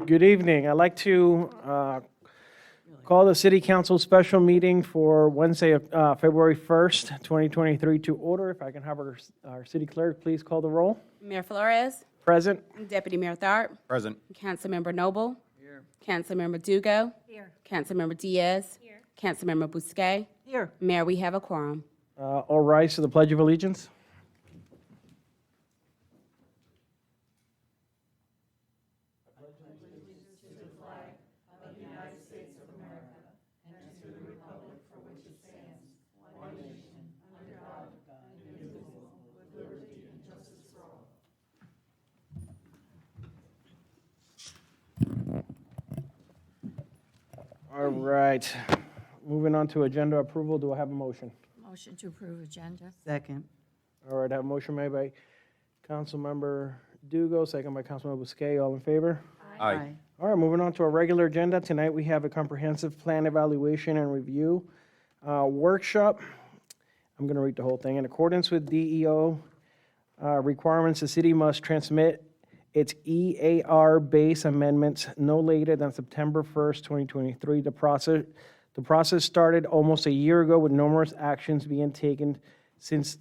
Good evening. I'd like to call the City Council special meeting for Wednesday, February 1st, 2023 to order. If I can have our city clerk please call the roll. Mayor Flores, Present. Deputy Mayor Tharp, Present. Councilmember Noble. Here. Councilmember Dugo. Here. Councilmember Diaz. Here. Councilmember Bousquet. Here. Mayor, we have a quorum. All rise to the Pledge of Allegiance. All right. Moving on to agenda approval. Do I have a motion? Motion to approve agenda. Second. All right, I have a motion made by Councilmember Dugo, second by Councilmember Bousquet. All in favor? Aye. All right, moving on to our regular agenda. Tonight, we have a comprehensive plan evaluation and review workshop. I'm going to read the whole thing. In accordance with DEO requirements, the city must transmit its EAR base amendments no later than September 1st, 2023. The process started almost a year ago with numerous actions being taken since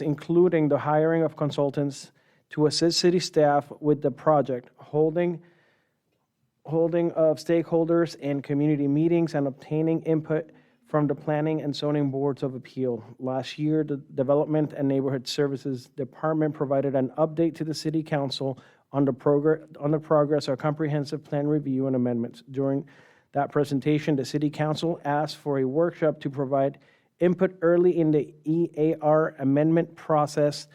including the hiring of consultants to assist city staff with the project, holding of stakeholders and community meetings, and obtaining input from the Planning and Zoning Boards of Appeal. Last year, the Development and Neighborhood Services Department provided an update to the City Council on the progress of comprehensive plan review and amendments. During that presentation, the City Council asked for a workshop to provide input early in the EAR amendment process.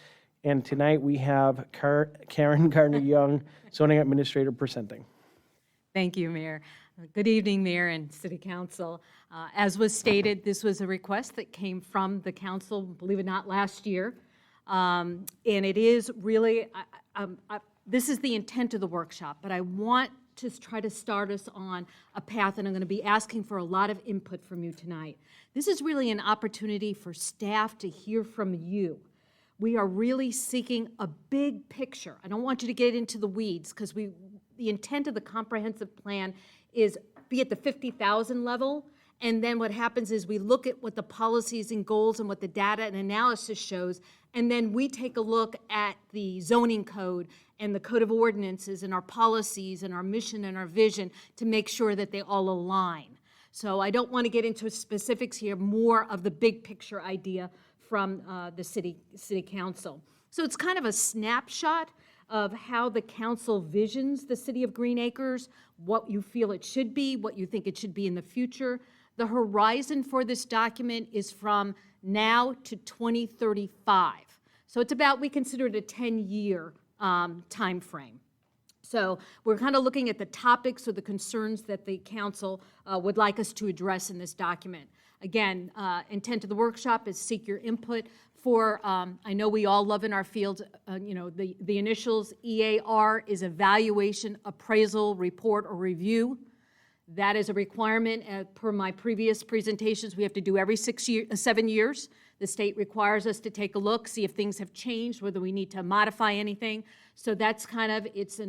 And tonight we have Karen Gardner-Young, Zoning Administrator, presenting. Thank you, Mayor. Good evening, Mayor and City Council. As was stated, this was a request that came from the council, believe it or not, last year. And it is really, this is the intent of the workshop, but I want to try to start us on a path, and I'm going to be asking for a lot of input from you tonight. This is really an opportunity for staff to hear from you. We are really seeking a big picture. I don't want you to get into the weeds, because the intent of the comprehensive plan is be at the 50,000 level, and then what happens is we look at what the policies and goals and what the data and analysis shows, and then we take a look at the zoning code and the code of ordinances and our policies and our mission and our vision to make sure that they all align. So I don't want to get into specifics here, more of the big picture idea from the city council. So it's kind of a snapshot of how the council visions the city of Green Acres, what you feel it should be, what you think it should be in the future. The horizon for this document is from now to 2035. So it's about, we consider it a 10-year time frame. So we're kind of looking at the topics or the concerns that the council would like us to address in this document. Again, intent of the workshop is seek your input for, I know we all love in our field, the initials EAR is evaluation, appraisal, report, or review. That is a requirement per my previous presentations. We have to do every 7 years. The state requires us to take a look, see if things have changed, whether we need to modify anything. So that's kind of, it's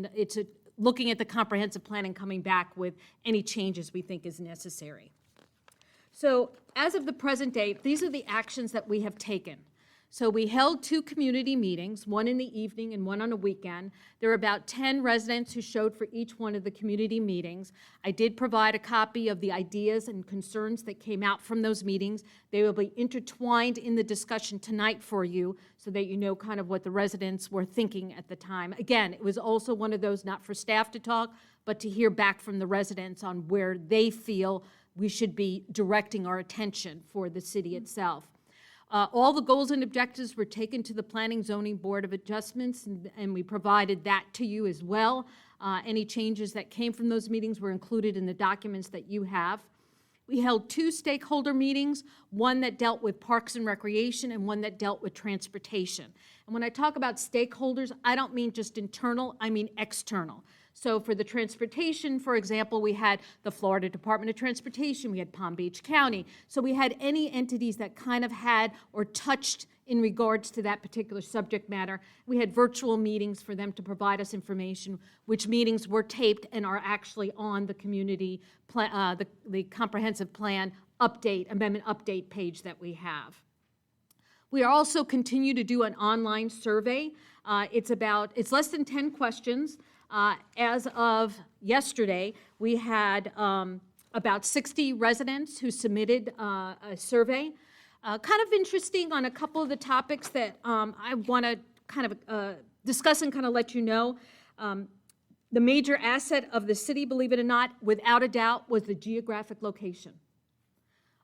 looking at the comprehensive plan and coming back with any changes we think is necessary. So as of the present date, these are the actions that we have taken. So we held 2 community meetings, one in the evening and one on a weekend. There were about 10 residents who showed for each one of the community meetings. I did provide a copy of the ideas and concerns that came out from those meetings. They will be intertwined in the discussion tonight for you so that you know kind of what the residents were thinking at the time. Again, it was also one of those not for staff to talk, but to hear back from the residents on where they feel we should be directing our attention for the city itself. All the goals and objectives were taken to the Planning Zoning Board of Adjustments, and we provided that to you as well. Any changes that came from those meetings were included in the documents that you have. We held 2 stakeholder meetings, one that dealt with Parks and Recreation and one that dealt with transportation. And when I talk about stakeholders, I don't mean just internal, I mean external. So for the transportation, for example, we had the Florida Department of Transportation, we had Palm Beach County. So we had any entities that kind of had or touched in regards to that particular subject matter. We had virtual meetings for them to provide us information, which meetings were taped and are actually on the community, the comprehensive plan update, amendment update page that we have. We are also continue to do an online survey. It's less than 10 questions. As of yesterday, we had about 60 residents who submitted a survey. Kind of interesting on a couple of the topics that I want to kind of discuss and kind of let you know. The major asset of the city, believe it or not, without a doubt, was the geographic location.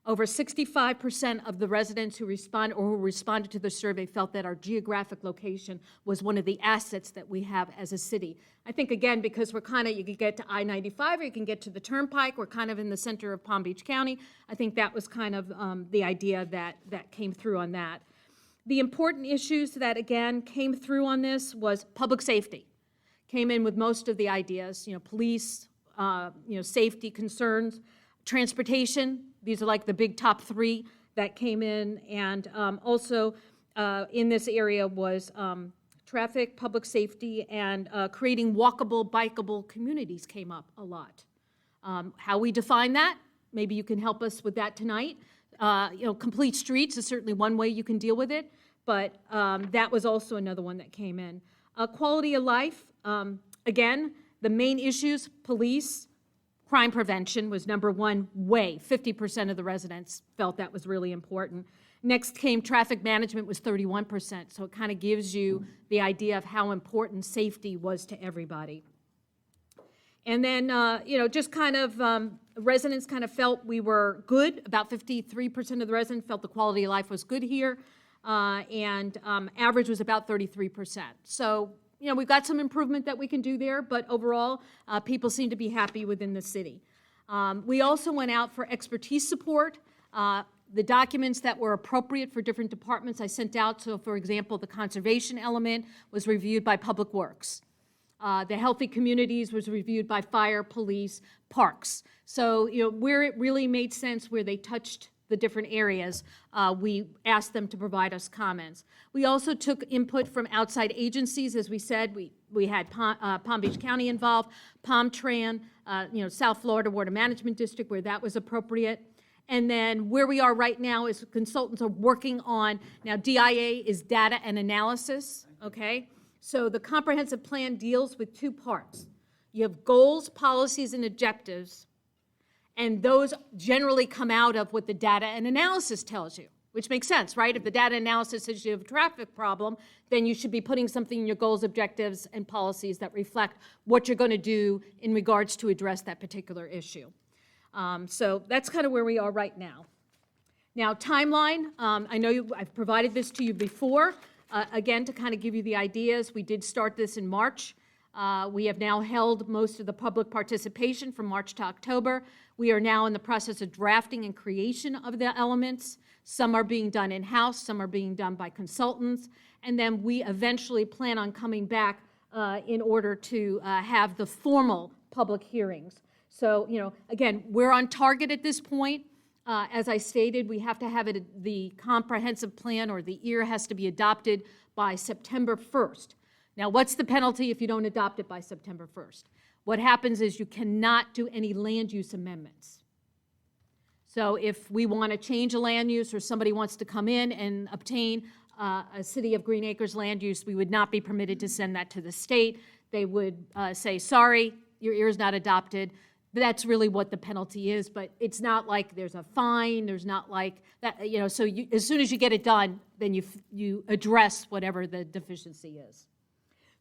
Over 65% of the residents who responded to the survey felt that our geographic location was one of the assets that we have as a city. I think, again, because we're kind of, you can get to I-95 or you can get to the Turnpike, we're kind of in the center of Palm Beach County. I think that was kind of the idea that came through on that. The important issues that, again, came through on this was public safety. Came in with most of the ideas, police, safety concerns, transportation. These are like the big top three that came in, and also in this area was traffic, public safety, and creating walkable, bikeable communities came up a lot. How we define that, maybe you can help us with that tonight. Complete streets is certainly one way you can deal with it, but that was also another one that came in. Quality of life, again, the main issues, police, crime prevention was number one way. 50% of the residents felt that was really important. Next came traffic management was 31%, so it kind of gives you the idea of how important safety was to everybody. And then, just kind of, residents kind of felt we were good. About 53% of the residents felt the quality of life was good here, and average was about 33%. So, we've got some improvement that we can do there, but overall, people seem to be happy within the city. We also went out for expertise support. The documents that were appropriate for different departments I sent out. So, for example, the conservation element was reviewed by Public Works. The healthy communities was reviewed by fire, police, parks. So, where it really made sense, where they touched the different areas, we asked them to provide us comments. We also took input from outside agencies. As we said, we had Palm Beach County involved, PalmTran, South Florida Water Management District, where that was appropriate. And then where we are right now is consultants are working on, now DIA is data and analysis, okay? So the comprehensive plan deals with two parts. You have goals, policies, and objectives, and those generally come out of what the data and analysis tells you, which makes sense, right? If the data analysis says you have a traffic problem, then you should be putting something in your goals, objectives, and policies that reflect what you're going to do in regards to address that particular issue. So that's kind of where we are right now. Now, timeline, I know I've provided this to you before. Again, to kind of give you the ideas, we did start this in March. We have now held most of the public participation from March to October. We are now in the process of drafting and creation of the elements. Some are being done in-house, some are being done by consultants, and then we eventually plan on coming back in order to have the formal public hearings. So, again, we're on target at this point. As I stated, we have to have the comprehensive plan, or the EAR, has to be adopted by September 1st. Now, what's the penalty if you don't adopt it by September 1st? What happens is you cannot do any land use amendments. So if we want to change a land use, or somebody wants to come in and obtain a City of Green Acres land use, we would not be permitted to send that to the state. They would say, sorry, your EAR is not adopted. That's really what the penalty is, but it's not like there's a fine, there's not like that, so as soon as you get it done, then you address whatever the deficiency is.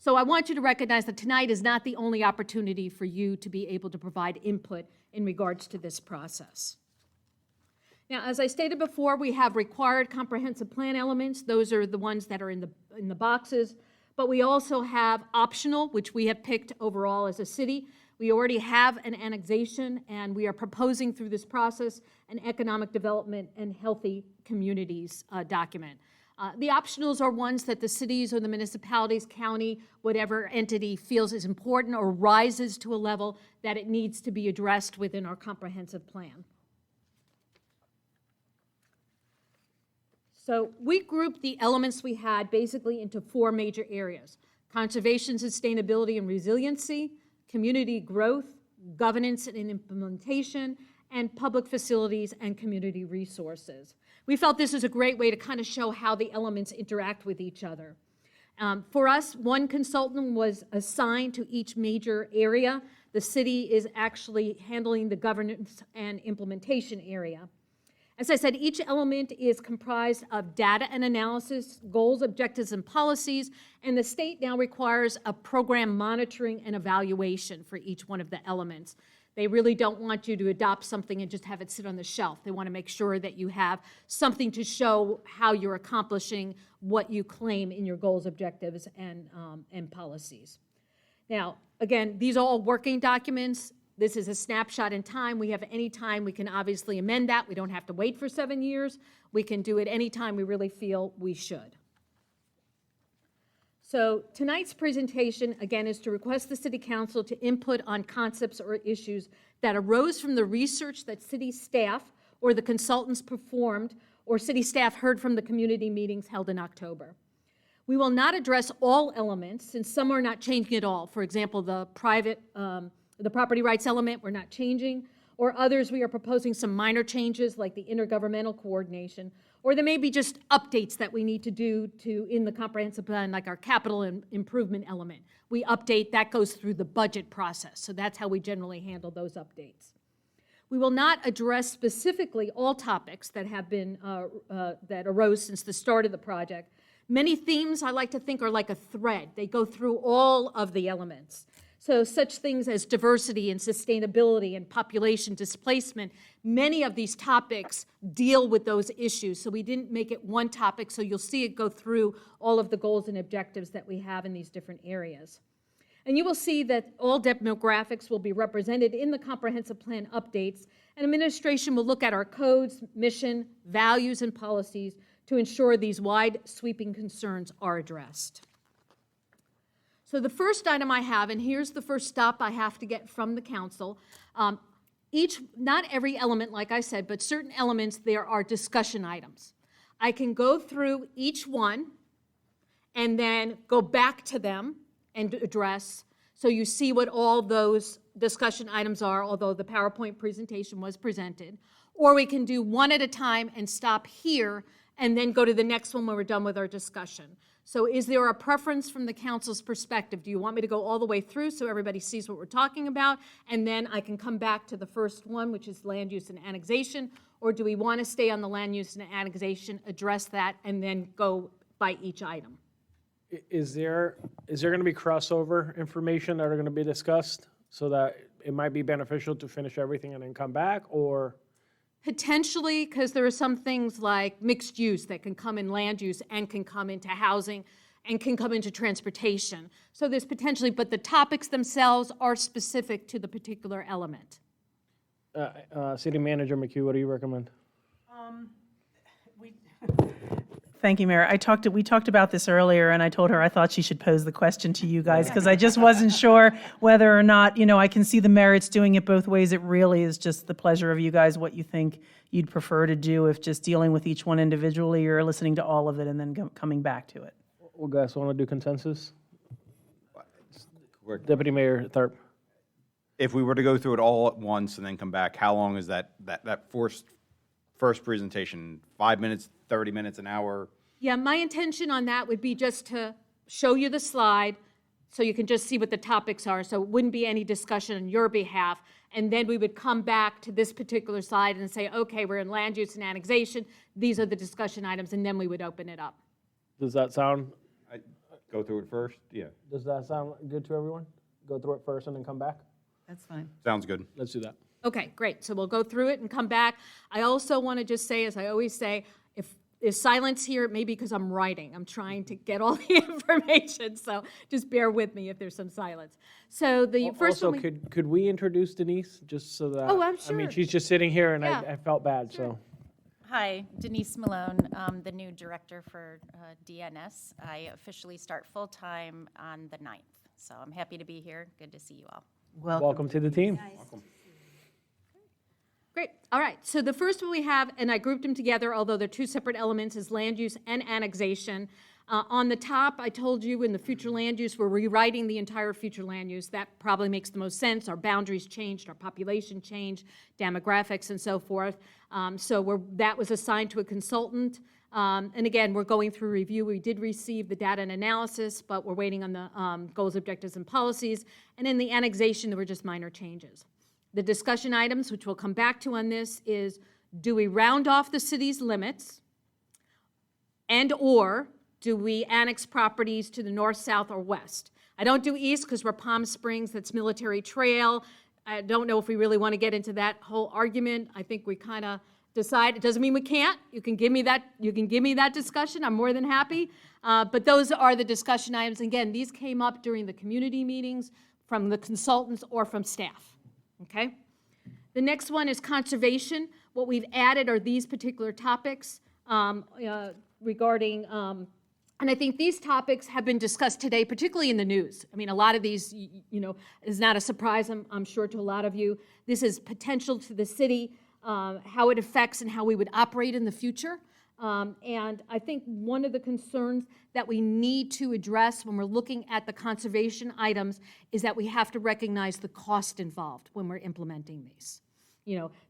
So I want you to recognize that tonight is not the only opportunity for you to be able to provide input in regards to this process. Now, as I stated before, we have required comprehensive plan elements. Those are the ones that are in the boxes, but we also have optional, which we have picked overall as a city. We already have an annexation, and we are proposing through this process an economic development and healthy communities document. The optionals are ones that the cities or the municipalities, county, whatever entity feels is important or rises to a level that it needs to be addressed within our comprehensive plan. So we grouped the elements we had basically into 4 major areas: conservation, sustainability, and resiliency, community growth, governance and implementation, and public facilities and community resources. We felt this was a great way to kind of show how the elements interact with each other. For us, one consultant was assigned to each major area. The city is actually handling the governance and implementation area. As I said, each element is comprised of data and analysis, goals, objectives, and policies, and the state now requires a program monitoring and evaluation for each one of the elements. They really don't want you to adopt something and just have it sit on the shelf. They want to make sure that you have something to show how you're accomplishing what you claim in your goals, objectives, and policies. Now, again, these are all working documents. This is a snapshot in time. We have any time we can obviously amend that. We don't have to wait for 7 years. We can do it any time we really feel we should. So tonight's presentation, again, is to request the City Council to input on concepts or issues that arose from the research that city staff or the consultants performed or city staff heard from the community meetings held in October. We will not address all elements, since some are not changing at all. For example, the property rights element we're not changing, or others we are proposing some minor changes like the intergovernmental coordination, or there may be just updates that we need to do in the comprehensive plan, like our capital improvement element. We update, that goes through the budget process, so that's how we generally handle those updates. We will not address specifically all topics that have been, that arose since the start of the project. Many themes I like to think are like a thread. They go through all of the elements. So such things as diversity and sustainability and population displacement, many of these topics deal with those issues. So we didn't make it one topic, so you'll see it go through all of the goals and objectives that we have in these different areas. And you will see that all demographics will be represented in the comprehensive plan updates, and administration will look at our codes, mission, values, and policies to ensure these wide sweeping concerns are addressed. So the first item I have, and here's the first stop I have to get from the council, not every element, like I said, but certain elements, there are discussion items. I can go through each one and then go back to them and address, so you see what all those discussion items are, although the PowerPoint presentation was presented. Or we can do one at a time and stop here and then go to the next one when we're done with our discussion. So is there a preference from the council's perspective? Do you want me to go all the way through so everybody sees what we're talking about, and then I can come back to the first one, which is land use and annexation? Or do we want to stay on the land use and annexation, address that, and then go by each item? Is there going to be crossover information that are going to be discussed so that it might be beneficial to finish everything and then come back, or? Potentially, because there are some things like mixed use that can come in land use and can come into housing and can come into transportation. So there's potentially, but the topics themselves are specific to the particular element. City Manager McHugh, what do you recommend? Thank you, Mayor. We talked about this earlier, and I told her I thought she should pose the question to you guys, because I just wasn't sure whether or not, I can see the merits doing it both ways. It really is just the pleasure of you guys, what you think you'd prefer to do, if just dealing with each one individually or listening to all of it and then coming back to it. Well, guys, want to do consensus? Deputy Mayor Tharp. If we were to go through it all at once and then come back, how long is that first presentation? 5 minutes, 30 minutes, an hour? Yeah, my intention on that would be just to show you the slide so you can just see what the topics are, so it wouldn't be any discussion on your behalf. And then we would come back to this particular slide and say, okay, we're in land use and annexation. These are the discussion items, and then we would open it up. Does that sound Go through it first? Yeah. Does that sound good to everyone? Go through it first and then come back? That's fine. Sounds good. Let's do that. Okay, great. So we'll go through it and come back. I also want to just say, as I always say, if there's silence here, it may be because I'm writing. I'm trying to get all the information, so just bear with me if there's some silence. So the first Also, one. could we introduce Denise, just so that? Oh, I'm I mean, sure. she's just sitting here, and Yeah. I felt bad, so. Hi, Denise Malone, the new director for DNS. I officially start full-time on the 9th, so I'm happy to be here. Good to see you all. Welcome to the team. Great. All right. So the first one we have, and I grouped them together, although they're two separate elements, is land use and annexation. On the top, I told you in the future land use, we're rewriting the entire future land use. That probably makes the most sense. Our boundaries changed, our population changed, demographics and so forth. That was assigned to a consultant. And again, we're going through review. We did receive the data and analysis, but we're waiting on the goals, objectives, and policies. And in the annexation, there were just minor changes. The discussion items, which we'll come back to on this, is do we round off the city's limits and/or do we annex properties to the north, south, or west? I don't do east because we're Palm Springs, that's Military Trail. I don't know if we really want to get into that whole argument. I think we kind of decide. It doesn't mean we can't. You can give me that discussion. I'm more than happy. But those are the discussion items. Again, these came up during the community meetings from the consultants or from staff. Okay? The next one is conservation. What we've added are these particular topics regarding, and I think these topics have been discussed today, particularly in the news. I mean, a lot of these, is not a surprise, I'm sure, to a lot of you. This is potential to the city, how it affects and how we would operate in the future. And I think one of the concerns that we need to address when we're looking at the conservation items is that we have to recognize the cost involved when we're implementing these.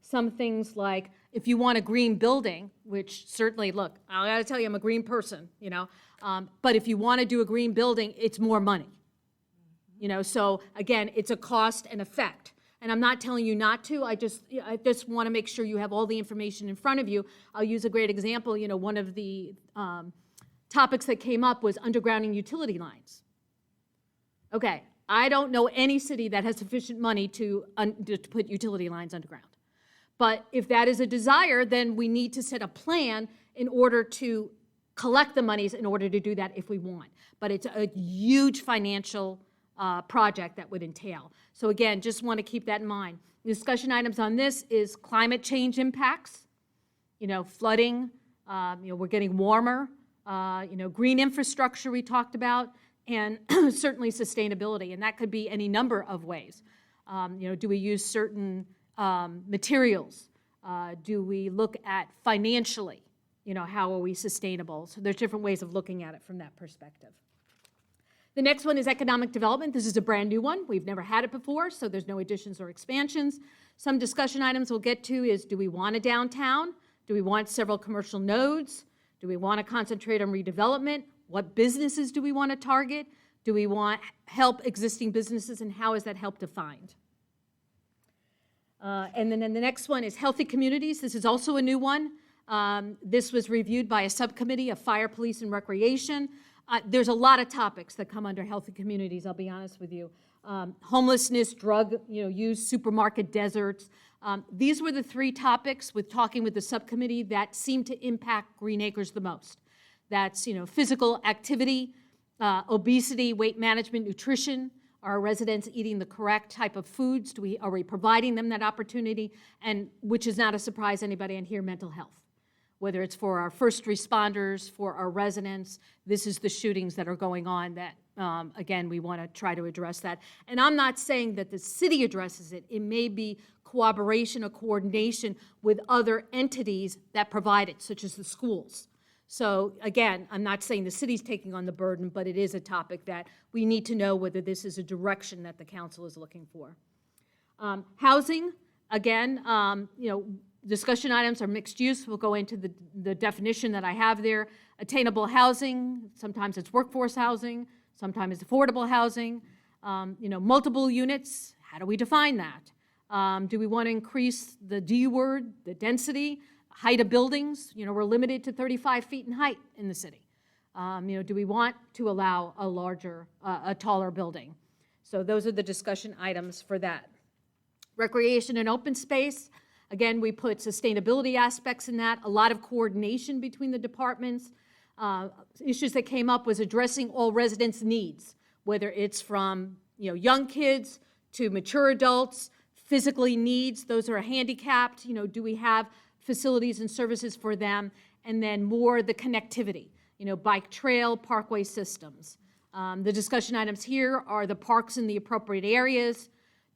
Some things like if you want a green building, which certainly, look, I gotta tell you, I'm a green person, but if you want to do a green building, it's more money. So again, it's a cost and effect. And I'm not telling you not to, I just want to make sure you have all the information in front of you. I'll use a great example. One of the topics that came up was undergrounding utility lines. Okay, I don't know any city that has sufficient money to put utility lines underground. But if that is a desire, then we need to set a plan in order to collect the monies in order to do that if we want. But it's a huge financial project that would entail. So again, just want to keep that in mind. Discussion items on this is climate change impacts, flooding, we're getting warmer, green infrastructure we talked about, and certainly sustainability, and that could be any number of ways. Do we use certain materials? Do we look at financially, how are we sustainable? So there's different ways of looking at it from that perspective. The next one is economic development. This is a brand new one. We've never had it before, so there's no additions or expansions. Some discussion items we'll get to is, do we want a downtown? Do we want several commercial nodes? Do we want to concentrate on redevelopment? What businesses do we want to target? Do we want help existing businesses, and how is that help defined? And then the next one is healthy communities. This is also a new one. This was reviewed by a subcommittee of fire, police, and recreation. There's a lot of topics that come under healthy communities, I'll be honest with you. Homelessness, drug use, supermarket deserts. These were the three topics with talking with the subcommittee that seemed to impact Green Acres the most. That's physical activity, obesity, weight management, nutrition. Are our residents eating the correct type of foods? Are we providing them that opportunity? And which is not a surprise to anybody in here, mental health. Whether it's for our first responders, for our residents, this is the shootings that are going on that, again, we want to try to address that. And I'm not saying that the city addresses it. It may be cooperation or coordination with other entities that provide it, such as the schools. So again, I'm not saying the city's taking on the burden, but it is a topic that we need to know whether this is a direction that the council is looking for. Housing, again, discussion items are mixed use. We'll go into the definition that I have there. Attainable housing, sometimes it's workforce housing, sometimes it's affordable housing. Multiple units, how do we define that? Do we want to increase the D word, the density, height of buildings? We're limited to 35 feet in height in the city. Do we want to allow a taller building? So those are the discussion items for that. Recreation and open space. Again, we put sustainability aspects in that, a lot of coordination between the departments. Issues that came up was addressing all residents' needs, whether it's from young kids to mature adults, physically needs, those who are handicapped. Do we have facilities and services for them, and then more the connectivity, bike trail, parkway systems. The discussion items here are the parks in the appropriate areas.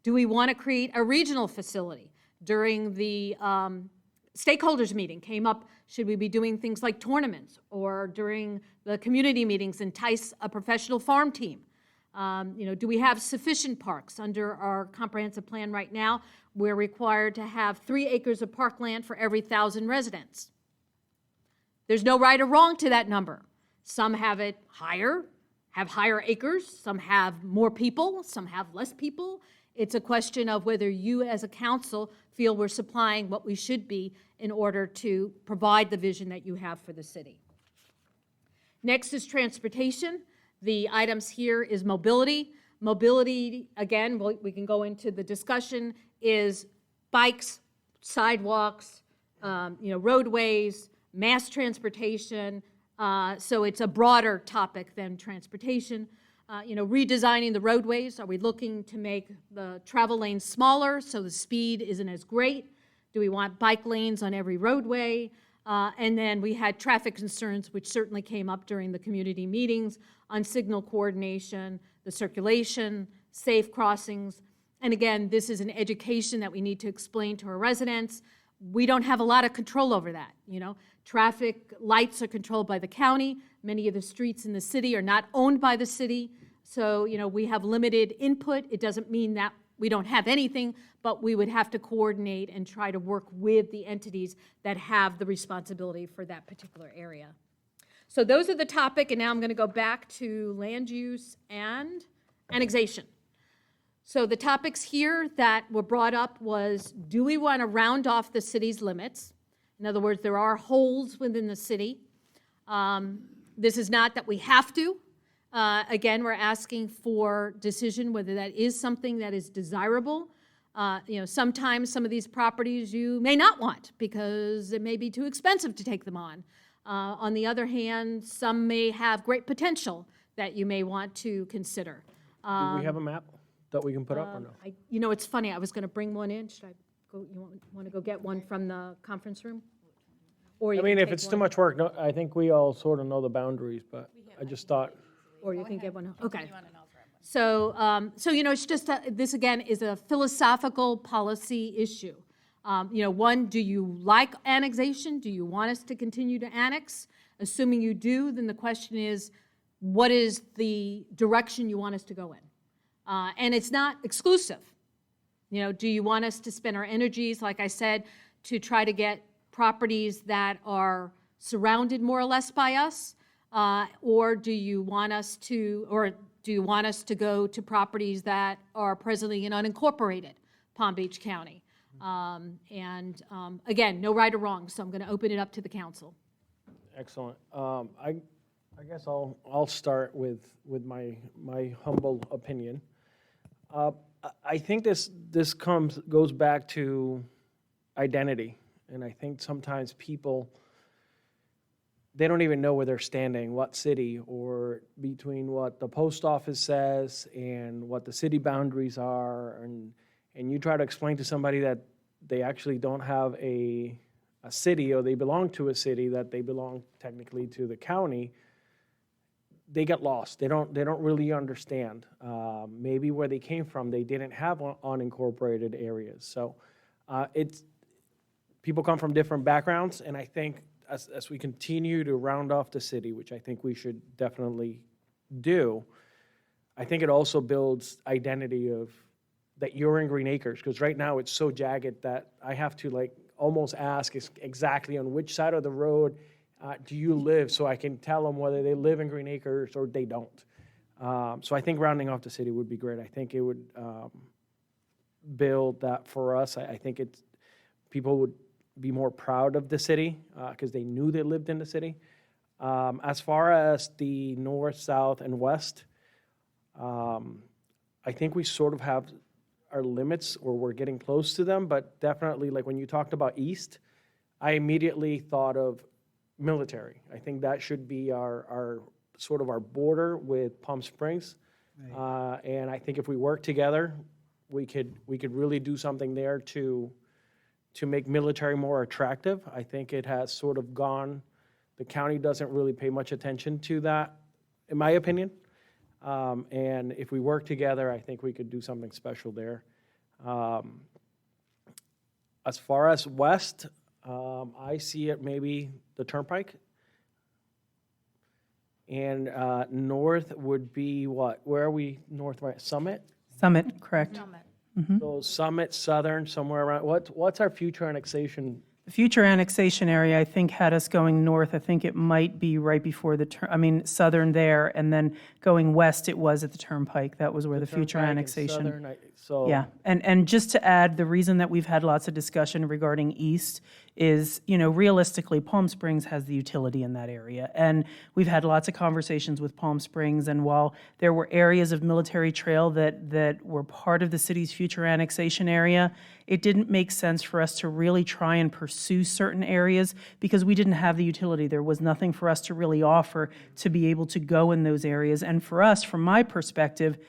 Do we want to create a regional facility? During the stakeholders meeting came up, should we be doing things like tournaments, or during the community meetings entice a professional farm team? Do we have sufficient parks? Under our comprehensive plan right now, we're required to have 3 acres of parkland for every 1,000 residents. There's no right or wrong to that number. Some have it higher, have higher acres, some have more people, some have less people. It's a question of whether you as a council feel we're supplying what we should be in order to provide the vision that you have for the city. Next is transportation. The items here is mobility. Mobility, again, we can go into the discussion, is bikes, sidewalks, roadways, mass transportation. So it's a broader topic than transportation. Redesigning the roadways. Are we looking to make the travel lanes smaller so the speed isn't as great? Do we want bike lanes on every roadway? And then we had traffic concerns, which certainly came up during the community meetings, on signal coordination, the circulation, safe crossings. And again, this is an education that we need to explain to our residents. We don't have a lot of control over that. Traffic lights are controlled by the county. Many of the streets in the city are not owned by the city. So, we have limited input. It doesn't mean that we don't have anything, but we would have to coordinate and try to work with the entities that have the responsibility for that particular area. So those are the topic, and now I'm going to go back to land use and annexation. So the topics here that were brought up was, do we want to round off the city's limits? In other words, there are holes within the city. This is not that we have to. Again, we're asking for decision whether that is something that is desirable. Sometimes some of these properties you may not want because it may be too expensive to take them on. On the other hand, some may have great potential that you may want to consider. Do we have a map that we can put up or no? It's funny, I was going to bring one in. Should I go? You want to go get one from the conference room? Or you I mean, can if take it's too one. much work, no, I think we all sort of know the boundaries, but I just thought, Or you can get one. Okay. So, it's just, this again is a philosophical policy issue. One, do you like annexation? Do you want us to continue to annex? Assuming you do, then the question is, what is the direction you want us to go in? And it's not exclusive. Do you want us to spend our energies, like I said, to try to get properties that are surrounded more or less by us? Or do you want us to go to properties that are presently in unincorporated Palm Beach County? Again, no right or wrong, so I'm going to open it up to the council. excellent. I guess I'll start with my humble opinion. I think this goes back to identity, and I think sometimes people, they don't even know where they're standing, what city, or between what the post office says and what the city boundaries are, and you try to explain to somebody that they actually don't have a city, or they belong to a city, that they belong technically to the county, they get lost. They don't really understand. Maybe where they came from, they didn't have unincorporated areas. So people come from different backgrounds, and I think as we continue to round off the city, which I think we should definitely do, I think it also builds identity of that you're in Green Acres, because right now it's so jagged that I have to almost ask exactly on which side of the road do you live, so I can tell them whether they live in Green Acres or they don't. So I think rounding off the city would be great. I think it would build that for us. I think people would be more proud of the city because they knew they lived in the city. As far as the north, south, and west, I think we sort of have our limits, or we're getting close to them, but definitely, when you talked about east, I immediately thought of military. I think that should be our sort of our border with Palm Springs. And I think if we work together, we could really do something there to to make military more attractive. I think it has sort of gone, the county doesn't really pay much attention to that, in my opinion. And if we work together, I think we could do something special there. As far as west, I see it maybe the Turnpike. And north would be what? Where are we north, right? Summit? Summit, correct. So Summit, Southern, somewhere around, what's our future annexation? The future annexation area, I think, had us going north. I think it might be right before southern there, and then going west, it was at the Turnpike. That was where the future Turnpike and annexation. Southern, so. Yeah, and just to add, the reason that we've had lots of discussion regarding east is, realistically, Palm Springs has the utility in that area. And we've had lots of conversations with Palm Springs, and while there were areas of military trail that were part of the city's future annexation area, it didn't make sense for us to really try and pursue certain areas because we didn't have the utility. There was nothing for us to really offer to be able to go in those areas. And for us, from my perspective,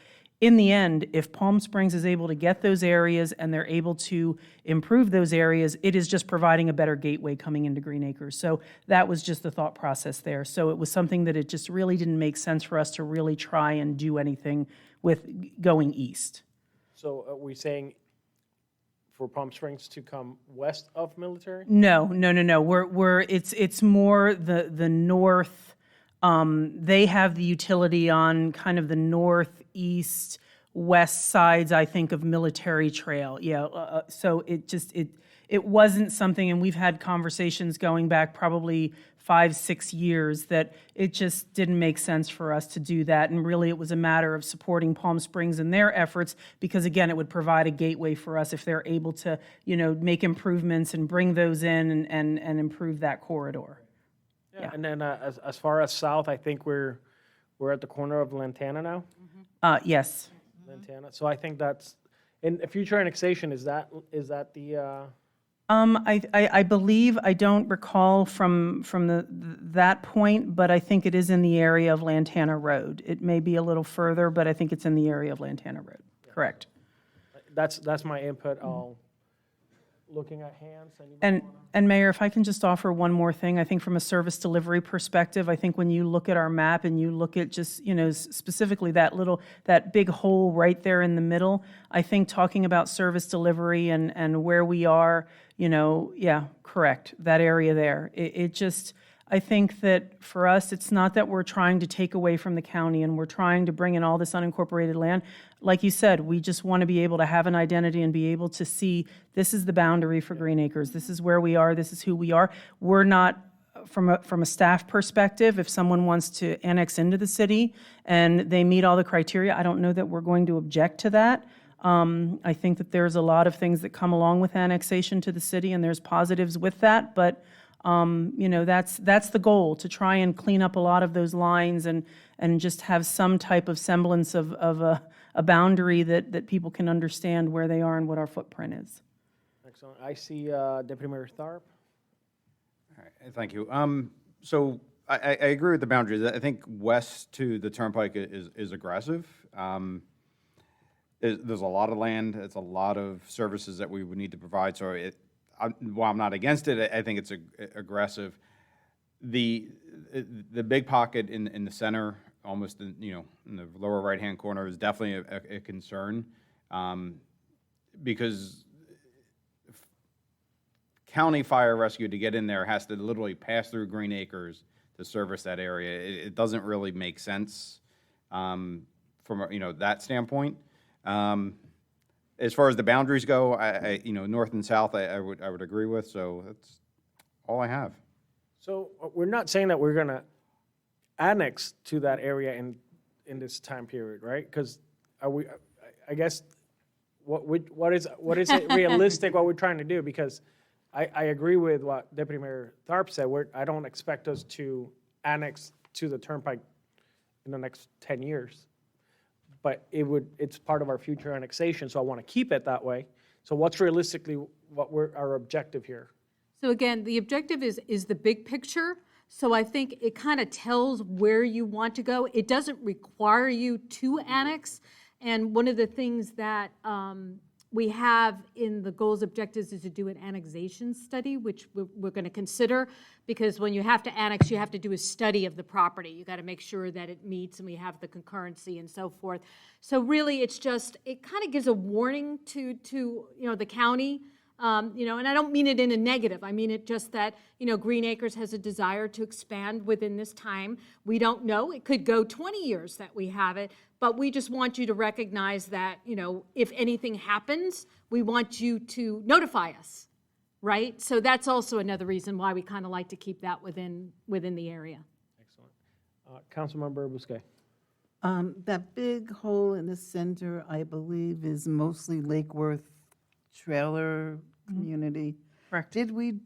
in the end, if Palm Springs is able to get those areas and they're able to improve those areas, it is just providing a better gateway coming into Green Acres. So that was just the thought process there. So it was something that it just really didn't make sense for us to really try and do anything with going east. So are we saying for Palm Springs to come west of military? No. It's more the north. They have the utility on kind of the northeast, west sides, I think, of Military Trail. Yeah, so it wasn't something, and we've had conversations going back probably 5-6 years that it just didn't make sense for us to do that. And really, it was a matter of supporting Palm Springs in their efforts because, again, it would provide a gateway for us if they're able to, make improvements and bring those in and improve that corridor. Yeah. And then as far as south, I think we're at the corner of Lantana now. Yes. Lantana. So I think that's in future annexation. Is that the? I believe, I don't recall from that point, but I think it is in the area of Lantana Road. It may be a little further, but I think it's in the area of Lantana Road. Correct. That's my input. Looking at hands. Anybody And Mayor, if I can just offer one more thing, I think from a service delivery perspective, I think when you look at our map and you look at just, specifically that big hole right there in the middle, I think talking about service delivery and where we are, yeah, correct, that area there. It just, I think that for us, it's not that we're trying to take away from the county and we're trying to bring in all this unincorporated land. Like you said, we just want to be able to have an identity and be able to see this is the boundary for Green Acres. This is where we are. This is who we are. We're not, from a staff perspective, if someone wants to annex into the city and they meet all the criteria, I don't know that we're going to object to that. I think that there's a lot of things that come along with annexation to the city and there's positives with that, but that's the goal, to try and clean up a lot of those lines and just have some type of semblance of a boundary that people can understand where they are and what our footprint is. Excellent. I see Deputy Mayor Tharp. All right, thank you. So I agree with the boundaries. I think west to the Turnpike is aggressive. There's a lot of land. It's a lot of services that we would need to provide. So while I'm not against it, I think it's aggressive. The big pocket in the center, almost in the lower right-hand corner, is definitely a concern because county fire rescue to get in there has to literally pass through Green Acres to service that area. It doesn't really make sense from that standpoint. As far as the boundaries go, north and south, I would agree with. So that's all I have. So we're not saying that we're going to annex to that area in this time period, right? Because I guess what is it realistic what we're trying to do? Because I agree with what Deputy Mayor Tharp said. I don't expect us to annex to the Turnpike in the next 10 years. But it's part of our future annexation, so I want to keep it that way. So what's realistically our objective here? So again, the objective is the big picture. So I think it kind of tells where you want to go. It doesn't require you to annex. And one of the things that We have in the goals, objectives is to do an annexation study, which we're going to consider, because when you have to annex, you have to do a study of the property. You got to make sure that it meets and we have the concurrency and so forth. So really, it's just, it kind of gives a warning to the county, and I don't mean it in a negative. I mean it just that, Green Acres has a desire to expand within this time. We don't know. It could go 20 years that we have it, but we just want you to recognize that, if anything happens, we want you to notify us, right? So that's also another reason why we kind of like to keep that within the area. Excellent. Councilmember Bousquet. That big hole in the center, I believe, is mostly Lake Worth trailer community. Correct. Did we,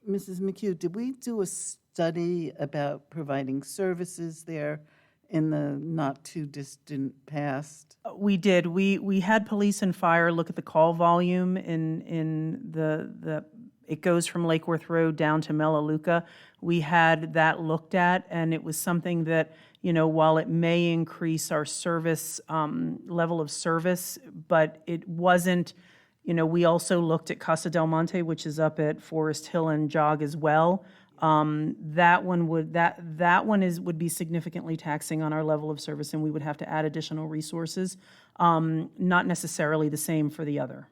Mrs. McHugh, did we do a study about providing services there in the not-too-distant past? We did. We had police and fire look at the call volume in the it goes from Lake Worth Road down to Melaleuca. We had that looked at, and it was something that, while it may increase our service, level of service, but it wasn't, we also looked at Casa del Monte, which is up at Forest Hill and Jog as well. That one would be significantly taxing on our level of service, and we would have to add additional resources. Not necessarily the same for the other.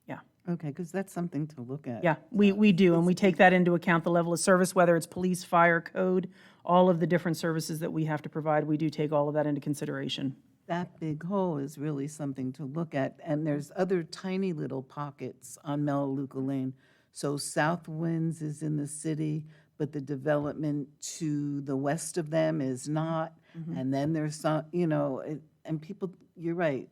Yeah. Okay, because that's something to look at. Yeah, we do, and we take that into account, the level of service, whether it's police, fire, code, all of the different services that we have to provide, we do take all of that into consideration. That big hole is really something to look at, and there's other tiny little pockets on Melaleuca Lane. So South Winds is in the city, but the development to the west of them is not. And then there's some, and people, you're right,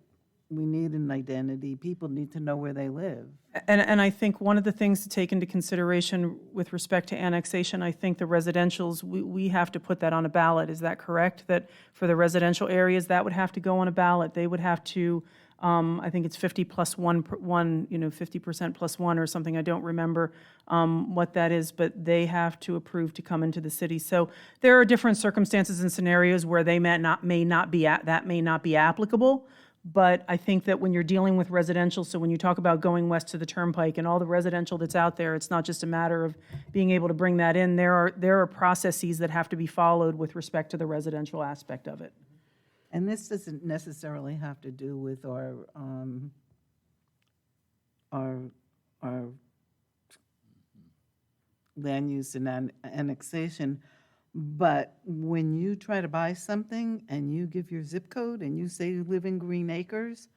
we need an identity. People need to know where they live. And I think one of the things to take into consideration with respect to annexation, I think the residentials, we have to put that on a ballot. Is that correct? That for the residential areas, that would have to go on a ballot. They would have to, I think it's 50 plus one, 50% plus one or something. I don't remember what that is, but they have to approve to come into the city. So there are different circumstances and scenarios where they may not be applicable. But I think that when you're dealing with residential, so when you talk about going west to the Turnpike and all the residential that's out there, it's not just a matter of being able to bring that in. There are processes that have to be followed with respect to the residential aspect of it. And this doesn't necessarily have to do with our land use and annexation, but when you try to buy something and you give your zip code and you say you live in Green Acres,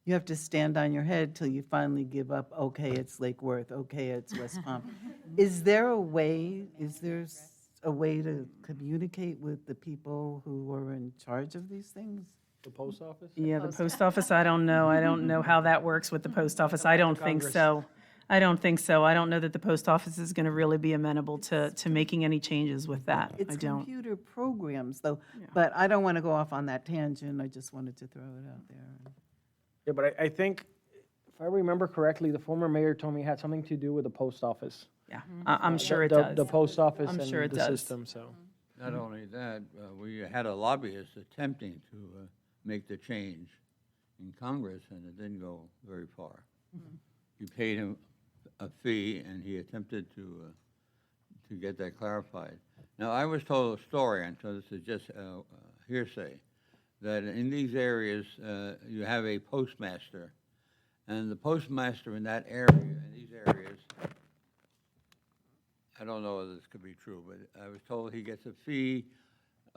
you have to stand on your head till you finally give up, okay, it's Lake Worth, okay, it's West Palm. Is there a way to communicate with the people who are in charge of these things? The post office? Yeah, the post office, I don't know. I don't know how that works with the post office. I don't think so. I don't know that the post office is going to really be amenable to making any changes with that. I It's don't. computer programs, though, but I don't want to go off on that tangent. I just wanted to throw it out there. Yeah, but I think, if I remember correctly, the former mayor told me it had something to do with the post office. Yeah, I'm sure it The- does. The post office I'm and sure it the does. system, so. Not only that, we had a lobbyist attempting to make the change in Congress, and it didn't go very far. You paid him a fee, and he attempted to get that clarified. Now, I was told a story, and so this is just hearsay, that in these areas, you have a postmaster, and the postmaster in that area, in these areas, I don't know whether this could be true, but I was told he gets a fee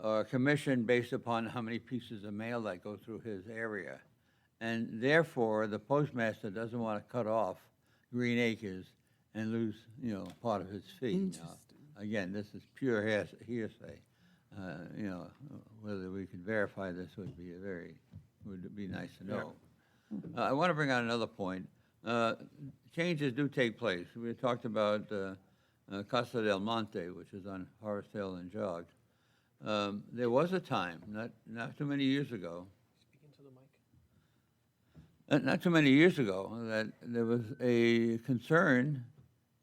or a commission based upon how many pieces of mail that go through his area. And therefore, the postmaster doesn't want to cut off Green Acres and lose, part of his fee. Now, again, this is pure hearsay. Whether we could verify this would be nice to know. I want to bring out another point. Changes do take place. We talked about Casa del Monte, which is on Forest Hill and Jog. There was a time, not too many years ago, not too many years ago, that there was a concern,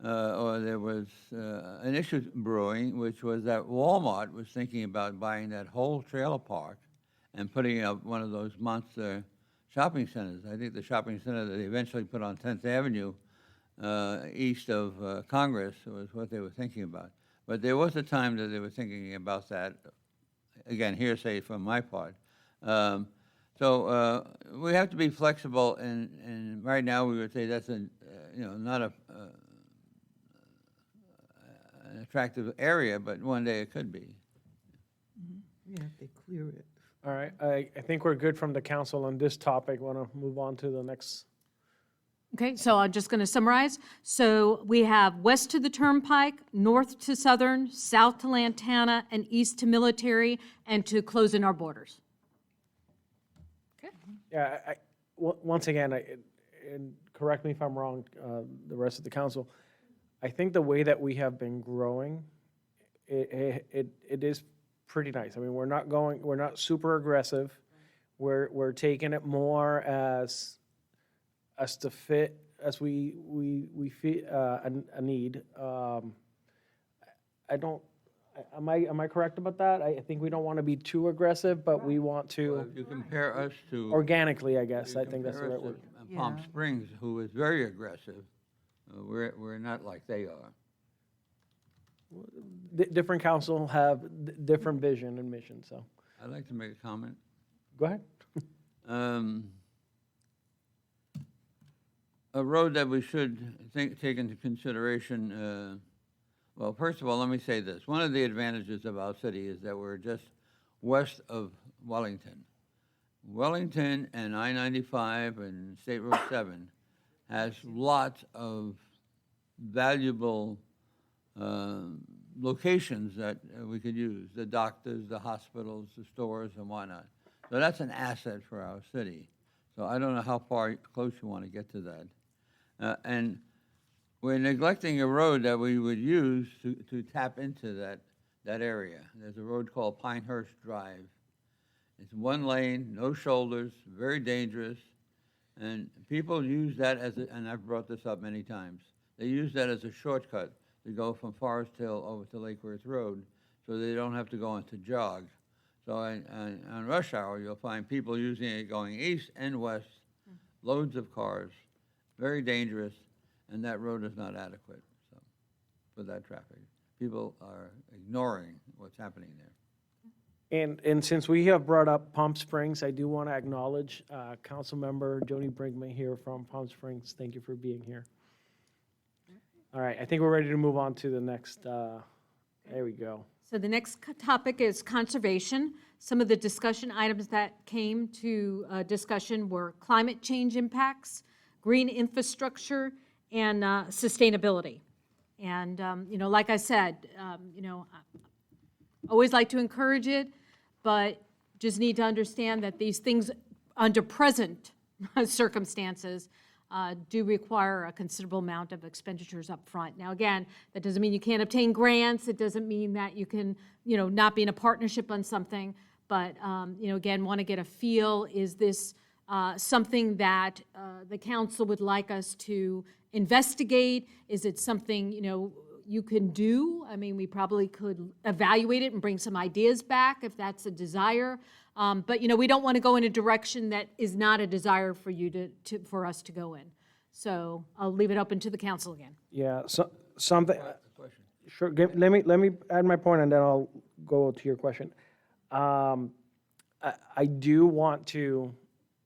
or there was an issue brewing, which was that Walmart was thinking about buying that whole trailer park and putting up one of those monster shopping centers. I think the shopping center that they eventually put on 10th Avenue, east of Congress, was what they were thinking about. But there was a time that they were thinking about that. Again, hearsay from my part. So we have to be flexible, and right now we would say that's not an attractive area, but one day it could be. Yeah, if they clear it. All right, I think we're good from the council on this topic. Want to move on to the next? Okay, so I'm just going to summarize. So we have west to the Turnpike, north to Southern, south to Lantana, and east to Military, and to close in our borders. Yeah, once again, and correct me if I'm wrong, the rest of the council, I think the way that we have been growing, it is pretty nice. I mean, we're not super aggressive. We're taking it more as to fit, as we fit a need. Am I correct about that? I think we don't want to be too aggressive, but we want Well, to if you compare us to. organically, I guess. you I think that's the compare right us word. to, Palm Yeah. Springs, who is very aggressive, we're not like they are. Different council have different vision and mission, so, I'd like to make a comment. go ahead. A road that we should take into consideration, well, first of all, let me say this. One of the advantages of our city is that we're just west of Wellington. Wellington and I-95 and State Road 7 has lots of valuable locations that we could use, the doctors, the hospitals, the stores, and whatnot. So that's an asset for our city. So I don't know how close you want to get to that. And we're neglecting a road that we would use to tap into that area. There's a road called Pinehurst Drive. It's one lane, no shoulders, very dangerous, and people use that and I've brought this up many times, they use that as a shortcut to go from Forest Hill over to Lake Worth Road, so they don't have to go into jog. So on rush hour, you'll find people using it going east and west, loads of cars, very dangerous, and that road is not adequate for that traffic. People are ignoring what's happening there. And since we have brought up Palm Springs, I do want to acknowledge Councilmember Joni Brinkman here from Palm Springs. Thank you for being here. All right, I think we're ready to move on to the next, there we go. So the next topic is conservation. Some of the discussion items that came to discussion were climate change impacts, green infrastructure, and sustainability. And, like I said, always like to encourage it, but just need to understand that these things, under present circumstances, do require a considerable amount of expenditures up front. Now, again, that doesn't mean you can't obtain grants. It doesn't mean that you can, not be in a partnership on something. But, again, want to get a feel, is this something that the council would like us to investigate? Is it something, you can do? I mean, we probably could evaluate it and bring some ideas back if that's a desire. But, we don't want to go in a direction that is not a desire for you for us to go in. So I'll leave it open to the council again. Yeah, so, something, sure, let me add my point and then I'll go to your question. I do want to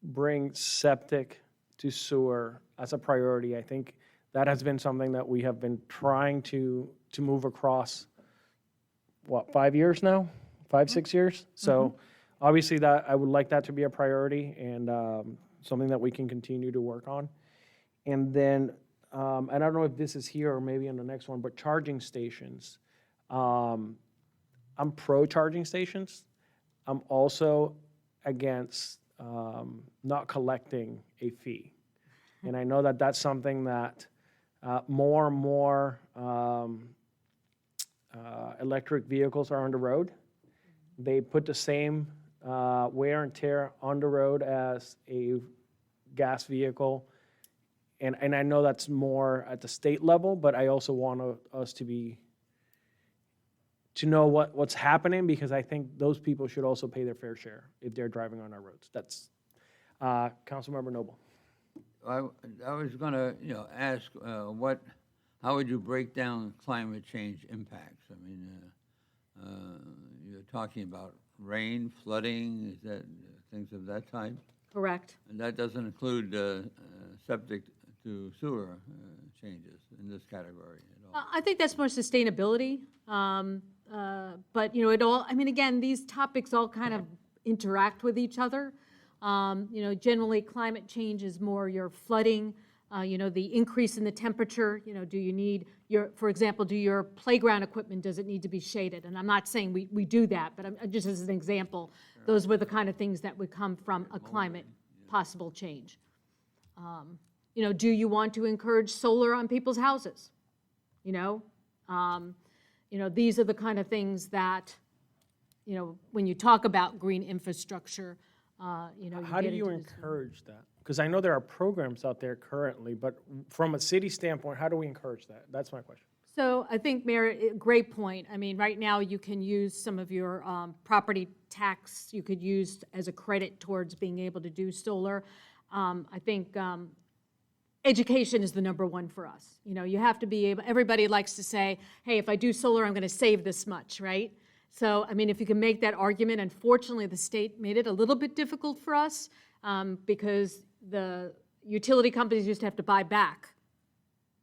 bring septic to sewer as a priority. I think that has been something that we have been trying to move across, 5 years now? 5, 6 years? So obviously that, I would like that to be a priority and something that we can continue to work on. And then, and I don't know if this is here or maybe in the next one, but charging stations. I'm pro charging stations. I'm also against not collecting a fee. And I know that that's something that more and more electric vehicles are on the road. They put the same wear and tear on the road as a gas vehicle. And I know that's more at the state level, but I also want us to know what's happening, because I think those people should also pay their fair share if they're driving on our roads. Councilmember Noble. I was gonna, ask, how would you break down climate change impacts? I mean, you're talking about rain, flooding, is that, things of that type? Correct. And that doesn't include septic to sewer changes in this category at all? I think that's more sustainability. But, it all, I mean, again, these topics all kind of interact with each other. Generally, climate change is more your flooding, the increase in the temperature, do you need for example, do your playground equipment, does it need to be shaded? And I'm not saying we do that, but just as an example, those were the kind of things that would come from a climate possible change. Do you want to encourage solar on people's houses? These are the kind of things that, when you talk about green infrastructure, How do get you into this- encourage that? Because I know there are programs out there currently, but from a city standpoint, how do we encourage that? That's my question. So I think, Mayor, great point. I mean, right now, you can use some of your property tax, you could use as a credit towards being able to do solar. I think education is the number one for us. You have to be able, everybody likes to say, hey, if I do solar, I'm going to save this much, right? So, I mean, if you can make that argument, unfortunately, the state made it a little bit difficult for us because the utility companies used to have to buy back,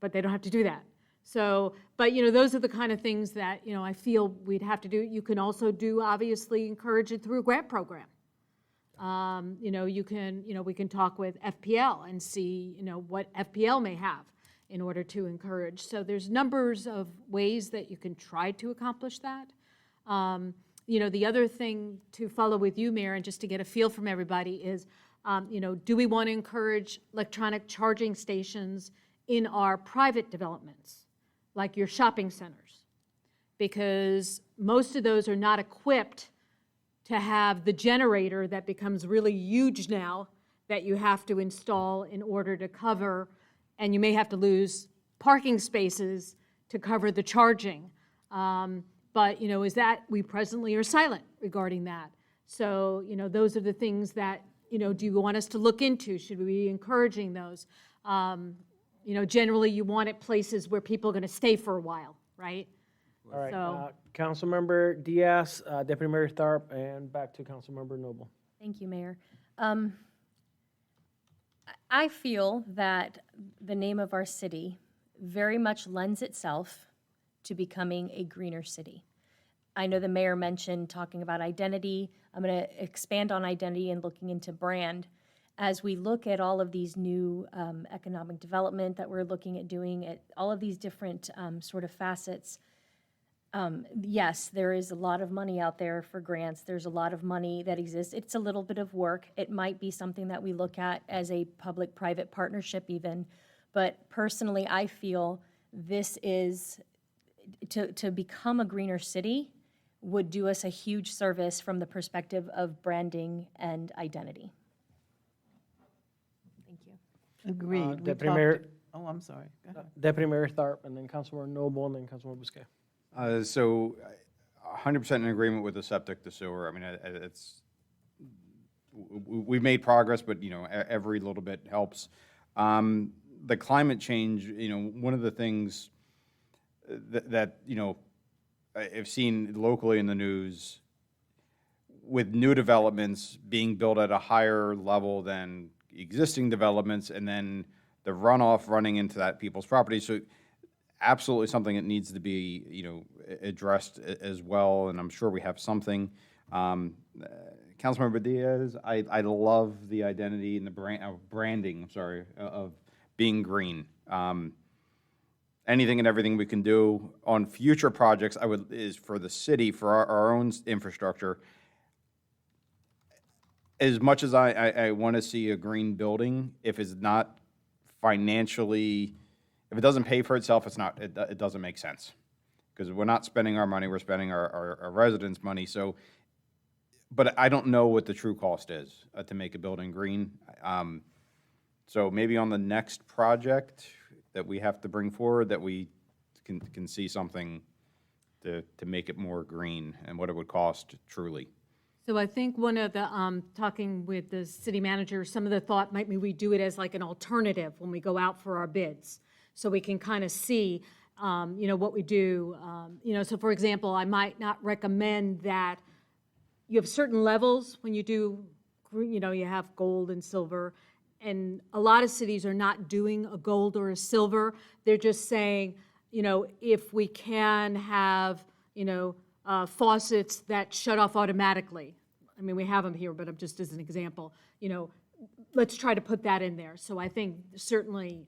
but they don't have to do that. So, but, those are the kind of things that, I feel we'd have to do. You can also do, obviously, encourage it through a grant program. You can, we can talk with FPL and see, what FPL may have in order to encourage. So there's numbers of ways that you can try to accomplish that. The other thing to follow with you, Mayor, and just to get a feel from everybody is, do we want to encourage electronic charging stations in our private developments, like your shopping centers? Because most of those are not equipped to have the generator that becomes really huge now that you have to install in order to cover, and you may have to lose parking spaces to cover the charging. But, is that, we presently are silent regarding that. So, those are the things that, do you want us to look into? Should we be encouraging those? Generally you want it places where people are going to stay for a while, right? All right, So- Councilmember Diaz, Deputy Mayor Tharp, and back to Councilmember Noble. Thank you, Mayor. I feel that the name of our city very much lends itself to becoming a greener city. I know the mayor mentioned talking about identity. I'm going to expand on identity and looking into brand. As we look at all of these new economic development that we're looking at doing, at all of these different sort of facets, yes, there is a lot of money out there for grants. There's a lot of money that exists. It's a little bit of work. It might be something that we look at as a public-private partnership even. But personally, I feel this is, to become a greener city would do us a huge service from the perspective of branding and identity. Thank you. Agreed. We Deputy talked- Mayor- Oh, I'm sorry. Go ahead. Deputy Mayor Tharp, and then Councilmember Noble, and then Councilmember Busquet. So 100% in agreement with the septic to sewer. I mean, we've made progress, but, every little bit helps. The climate change, one of the things that I've seen locally in the news, with new developments being built at a higher level than existing developments, and then the runoff running into that people's property. So absolutely something that needs to be, addressed as well, and I'm sure we have something. Councilmember Diaz, I love the identity and the branding, of being green. Anything and everything we can do on future projects, is for the city, for our own infrastructure. As much as I want to see a green building, if it's not financially, if it doesn't pay for itself, it doesn't make sense. Because we're not spending our money, we're spending our residents' money. So, but I don't know what the true cost is to make a building green. So maybe on the next project that we have to bring forward, that we can see something to make it more green and what it would cost truly. So I think one of the, talking with the city manager, some of the thought might be we do it as like an alternative when we go out for our bids. So we can kind of see, what we do. So for example, I might not recommend that you have certain levels when you do, you have gold and silver. And a lot of cities are not doing a gold or a silver. They're just saying, if we can have, faucets that shut off automatically. I mean, we have them here, but I'm just as an example, let's try to put that in there. So I think certainly,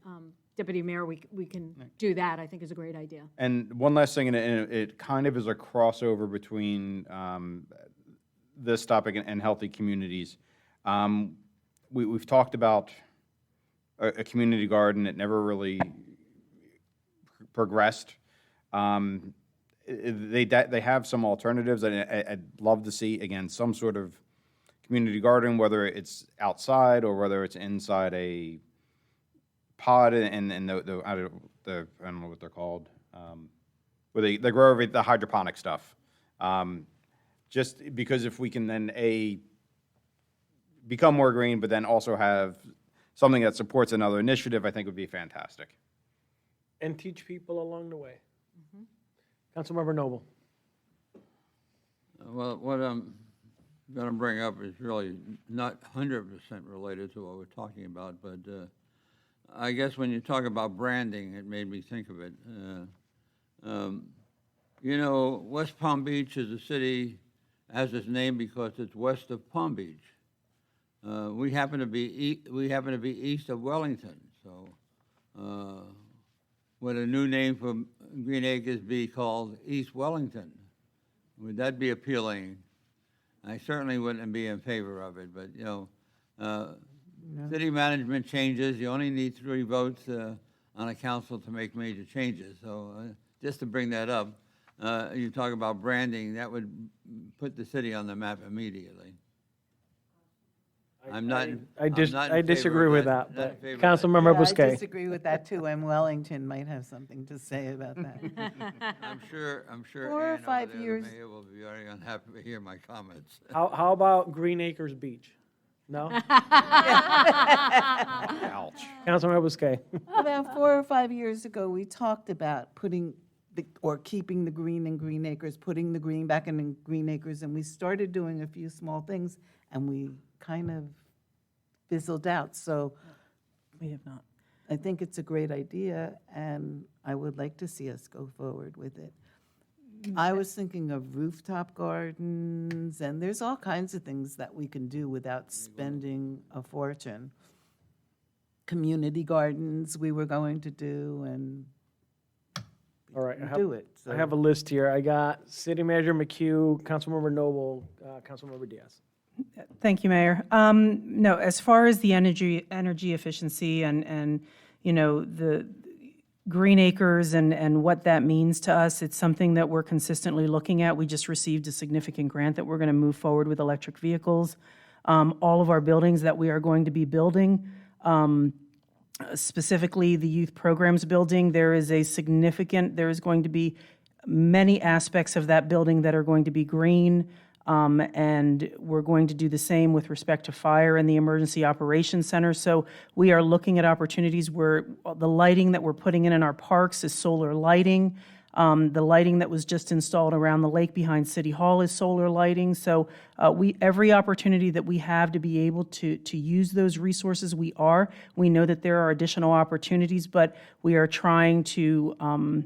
Deputy Mayor, we can do that, I think is a great idea. And one last thing, and it kind of is a crossover between this topic and healthy communities. We've talked about a community garden. It never really progressed. They have some alternatives, and I'd love to see, again, some sort of community garden, whether it's outside or whether it's inside a pod, and I don't know what they're called, where they grow the hydroponic stuff. Just because if we can then, become more green, but then also have something that supports another initiative, I think would be fantastic. And teach people along the way. Councilmember Noble. Well, what I'm going to bring up is really not 100% related to what we're talking about, but I guess when you talk about branding, it made me think of it. West Palm Beach is a city, has its name because it's west of Palm Beach. We happen to be east of Wellington, so would a new name for Green Acres be called East Wellington? Would that be appealing? I certainly wouldn't be in favor of it, but city management changes. You only need 3 votes on a council to make major changes. So just to bring that up, you talk about branding, that would put the city on the map immediately. I disagree with that, but Councilmember I Bousquet. disagree with that too, and Wellington might have something to say about that. I'm sure 4 or Ann 5 over there, years. the mayor, will be very unhappy to hear my comments. How about Green Acres Beach? No? Ouch. Councilmember Bousquet. About 4 or 5 years ago, we talked about keeping the green in Green Acres, putting the green back in Green Acres, and we started doing a few small things, and we kind of fizzled out. So We have not. I think it's a great idea, and I would like to see us go forward with it. I was thinking of rooftop gardens, and there's all kinds of things that we can do without spending a fortune. Community gardens we were going to do, and All right, we do it. I have a list here. I got City Manager McHugh, Councilmember Noble, Councilmember Diaz. Thank you, Mayor. No, as far as the energy efficiency and the Green Acres and what that means to us, it's something that we're consistently looking at. We just received a significant grant that we're going to move forward with electric vehicles. All of our buildings that we are going to be building, specifically the youth programs building, there is going to be many aspects of that building that are going to be green. And we're going to do the same with respect to fire and the Emergency Operations Center. So we are looking at opportunities where the lighting that we're putting in our parks is solar lighting. The lighting that was just installed around the lake behind City Hall is solar lighting. So every opportunity that we have to be able to use those resources, we are. We know that there are additional opportunities, but we are trying to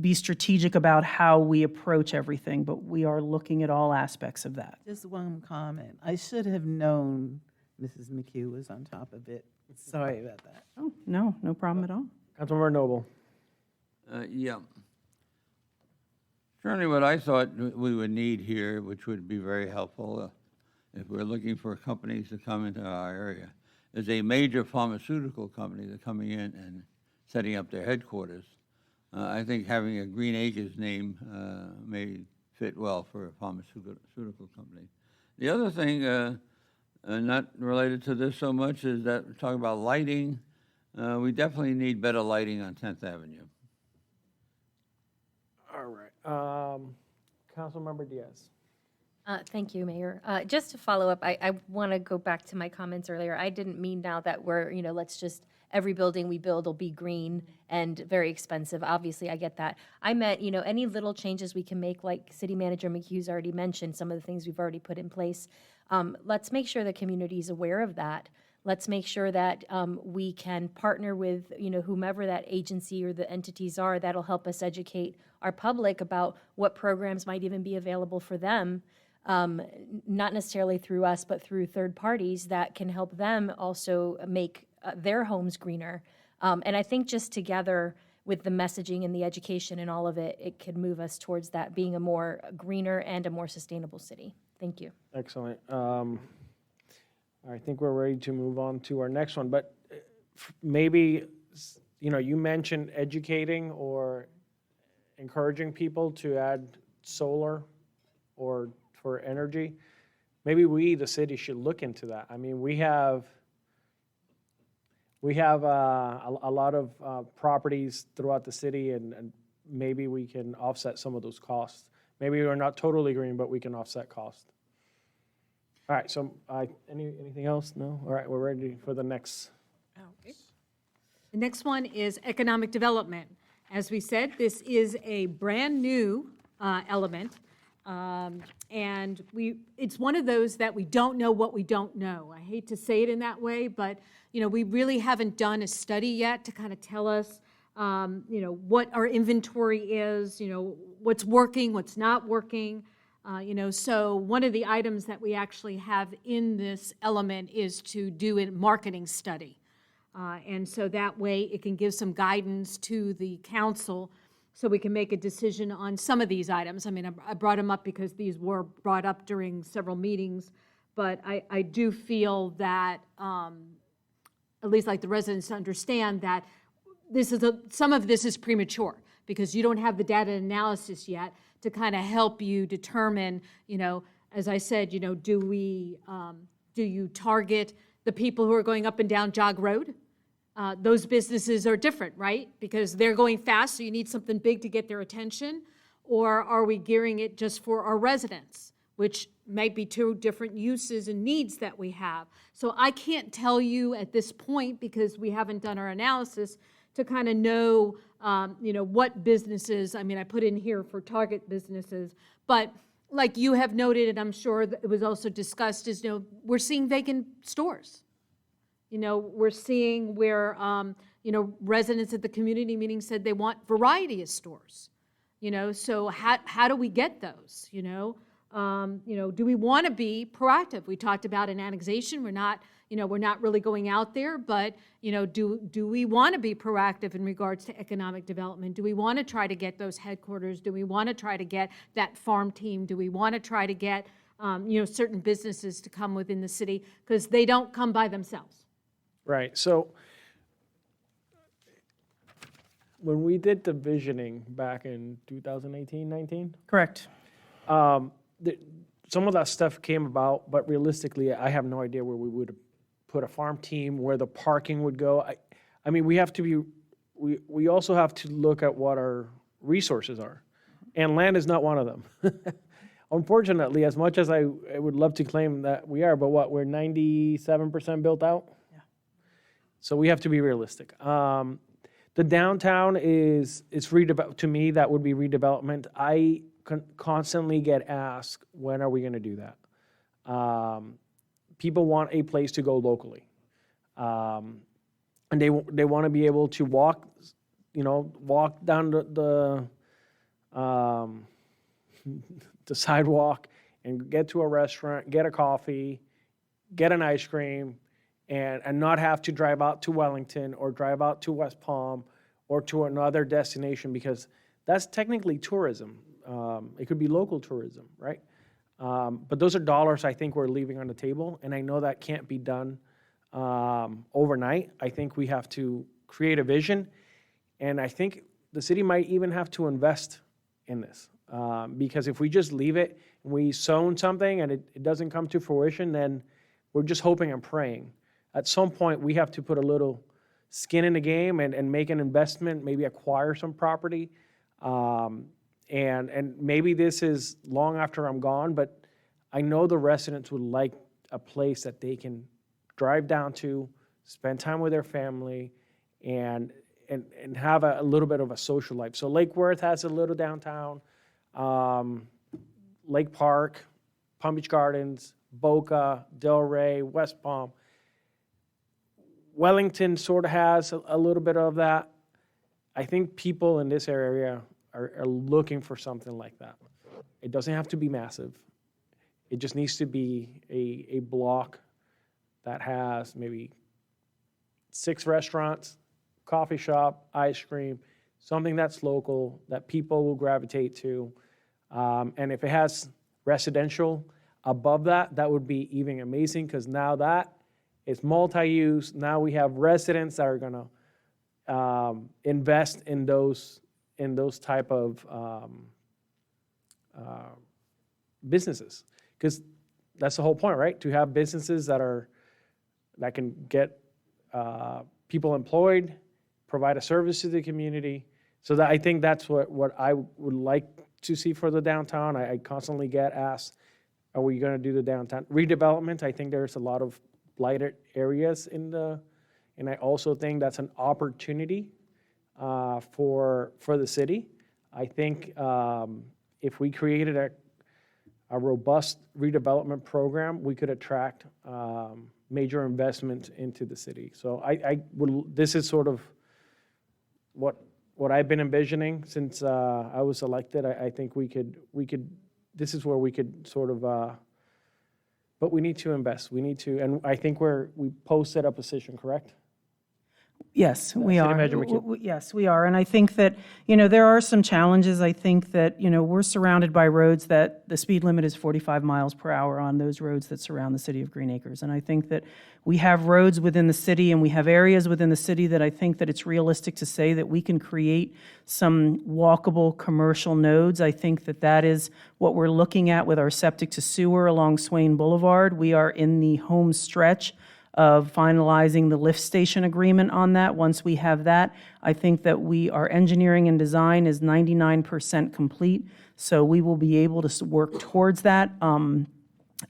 be strategic about how we approach everything, but we are looking at all aspects of that. Just one comment. I should have known Mrs. McHugh was on top of it. Sorry about that. Oh, no problem at all. Councilmember Noble. Yeah. Certainly what I thought we would need here, which would be very helpful if we're looking for companies to come into our area, is a major pharmaceutical company that's coming in and setting up their headquarters. I think having a Green Acres name may fit well for a pharmaceutical company. The other thing, not related to this so much, is that we're talking about lighting. We definitely need better lighting on 10th Avenue. All right. Councilmember Diaz. Thank you, Mayor. Just to follow up, I want to go back to my comments earlier. I didn't mean now that we're, let's just, every building we build will be green and very expensive. Obviously, I get that. I meant, any little changes we can make, like City Manager McHugh's already mentioned, some of the things we've already put in place. Let's make sure the community is aware of that. Let's make sure that we can partner with, whomever that agency or the entities are that'll help us educate our public about what programs might even be available for them. Not necessarily through us, but through third parties that can help them also make their homes greener. And I think just together with the messaging and the education and all of it, it could move us towards that being a more greener and a more sustainable city. Thank you. Excellent. I think we're ready to move on to our next one, but maybe, you mentioned educating or encouraging people to add solar or for energy. Maybe we, the city, should look into that. I mean, we have a lot of properties throughout the city, and maybe we can offset some of those costs. Maybe we're not totally green, but we can offset costs. All right, so anything else? No? All right, we're ready for the next. The next one is economic development. As we said, this is a brand-new element. And it's one of those that we don't know what we don't know. I hate to say it in that way, but, we really haven't done a study yet to kind of tell us, what our inventory is, what's working, what's not working. So one of the items that we actually have in this element is to do a marketing study. And so that way it can give some guidance to the council so we can make a decision on some of these items. I mean, I brought them up because these were brought up during several meetings, but I do feel that, at least like the residents understand that some of this is premature because you don't have the data analysis yet to kind of help you determine, as I said, do you target the people who are going up and down Jog Road? Those businesses are different, right? Because they're going fast, so you need something big to get their attention. Or are we gearing it just for our residents, which might be two different uses and needs that we have. So I can't tell you at this point, because we haven't done our analysis, to kind of know, what businesses, I mean, I put in here for target businesses, but like you have noted, and I'm sure that it was also discussed, is, we're seeing vacant stores. We're seeing where, residents at the community meeting said they want variety of stores. So how do we get those, do we want to be proactive? We talked about an annexation. We're not really going out there, but, do we want to be proactive in regards to economic development? Do we want to try to get those headquarters? Do we want to try to get that farm team? Do we want to try to get, certain businesses to come within the city? Because they don't come by themselves. Right, so when we did the visioning back in 2018, 19, Correct. some of that stuff came about, but realistically, I have no idea where we would put a farm team, where the parking would go. I mean, we also have to look at what our resources are, and land is not one of them. Unfortunately, as much as I would love to claim that we are, but we're 97% built out? So we have to be realistic. The downtown is redeveloped. To me, that would be redevelopment. I constantly get asked, when are we going to do that? People want a place to go locally. And they want to be able to walk down the sidewalk and get to a restaurant, get a coffee, get an ice cream, and not have to drive out to Wellington or drive out to West Palm or to another destination, because that's technically tourism. It could be local tourism, right? But those are dollars I think we're leaving on the table, and I know that can't be done overnight. I think we have to create a vision, and I think the city might even have to invest in this, because if we just leave it and we sown something and it doesn't come to fruition, then we're just hoping and praying. At some point, we have to put a little skin in the game and make an investment, maybe acquire some property. And maybe this is long after I'm gone, but I know the residents would like a place that they can drive down to, spend time with their family, and have a little bit of a social life. So Lake Worth has a little downtown, Lake Park, Palm Beach Gardens, Boca, Delray, West Palm. Wellington sort of has a little bit of that. I think people in this area are looking for something like that. It doesn't have to be massive. It just needs to be a block that has maybe 6 restaurants, coffee shop, ice cream, something that's local that people will gravitate to. And if it has residential above that, that would be even amazing, because now that it's multi-use. Now we have residents that are gonna invest in those type of businesses, because that's the whole point, right? To have businesses that can get people employed, provide a service to the community. So that, I think that's what I would like to see for the downtown. I constantly get asked, are we going to do the downtown redevelopment? I think there's a lot of blighted areas and I also think that's an opportunity for the city. I think if we created a robust redevelopment program, we could attract major investment into the city. So this is sort of what I've been envisioning since I was elected. I think we could, this is where we could sort of, but we need to invest. We need to, and I think we posted a position, correct? Yes, we City are. Manager McKee. Yes, we are. And I think that, there are some challenges. I think that, we're surrounded by roads that the speed limit is 45 miles per hour on those roads that surround the city of Green Acres. And I think that we have roads within the city and we have areas within the city that I think that it's realistic to say that we can create some walkable commercial nodes. I think that that is what we're looking at with our septic to sewer along Swain Boulevard. We are in the home stretch of finalizing the lift station agreement on that. Once we have that, I think that our engineering and design is 99% complete, so we will be able to work towards that.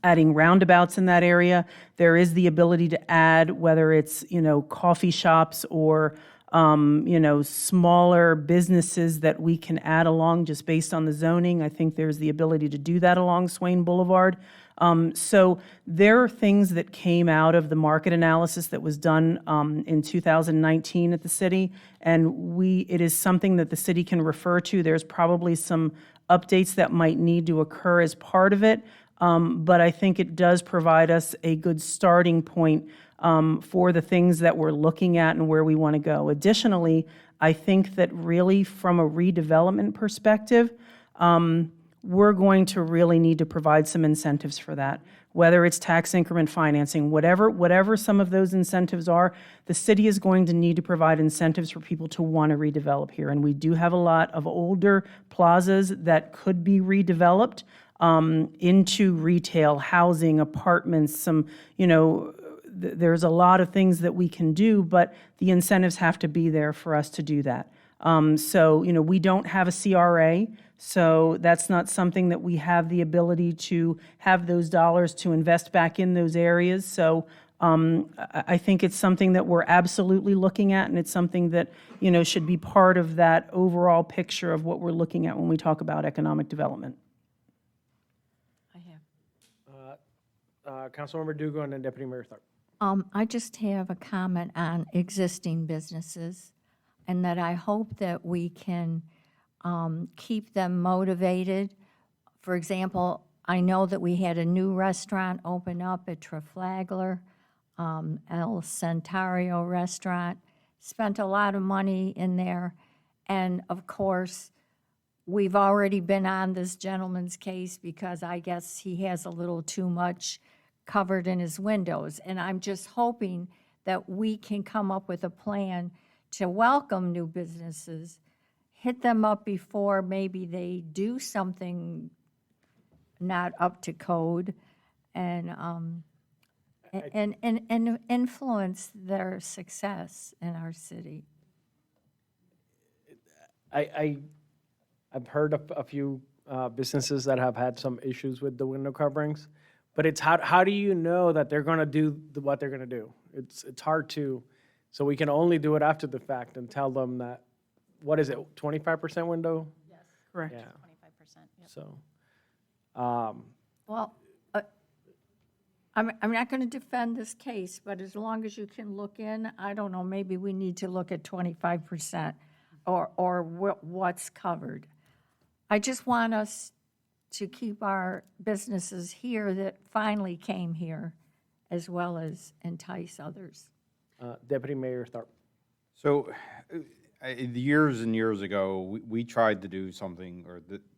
Adding roundabouts in that area, there is the ability to add, whether it's, coffee shops or, smaller businesses that we can add along just based on the zoning. I think there's the ability to do that along Swain Boulevard. So there are things that came out of the market analysis that was done in 2019 at the city, and it is something that the city can refer to. There's probably some updates that might need to occur as part of it, but I think it does provide us a good starting point for the things that we're looking at and where we want to go. Additionally, I think that really from a redevelopment perspective, we're going to really need to provide some incentives for that, whether it's tax increment financing, whatever some of those incentives are. The city is going to need to provide incentives for people to want to redevelop here. And we do have a lot of older plazas that could be redeveloped into retail, housing, apartments, some, there's a lot of things that we can do, but the incentives have to be there for us to do that. So, we don't have a CRA, so that's not something that we have the ability to have those dollars to invest back in those areas. So I think it's something that we're absolutely looking at, and it's something that, should be part of that overall picture of what we're looking at when we talk about economic development. I have. Councilmember Dugo and then Deputy Mayor Tharp. I just have a comment on existing businesses, and that I hope that we can keep them motivated. For example, I know that we had a new restaurant open up at Trafalgar, El Centario Restaurant, spent a lot of money in there, and of course, we've already been on this gentleman's case because I guess he has a little too much covered in his windows, and I'm just hoping that we can come up with a plan to welcome new businesses, hit them up before maybe they do something not up to code, and influence their success in our city. I've heard a few businesses that have had some issues with the window coverings. But it's how do you know that they're gonna do what they're gonna do? It's hard to, so we can only do it after the fact and tell them that, what is it, 25% window? Correct. Yeah, 25%, yep. so, Well, I'm not going to defend this case, but as long as you can look in, I don't know, maybe we need to look at 25% or what's covered. I just want us to keep our businesses here that finally came here, as well as entice others. Deputy Mayor Tharp. So, years and years ago, we tried to do something,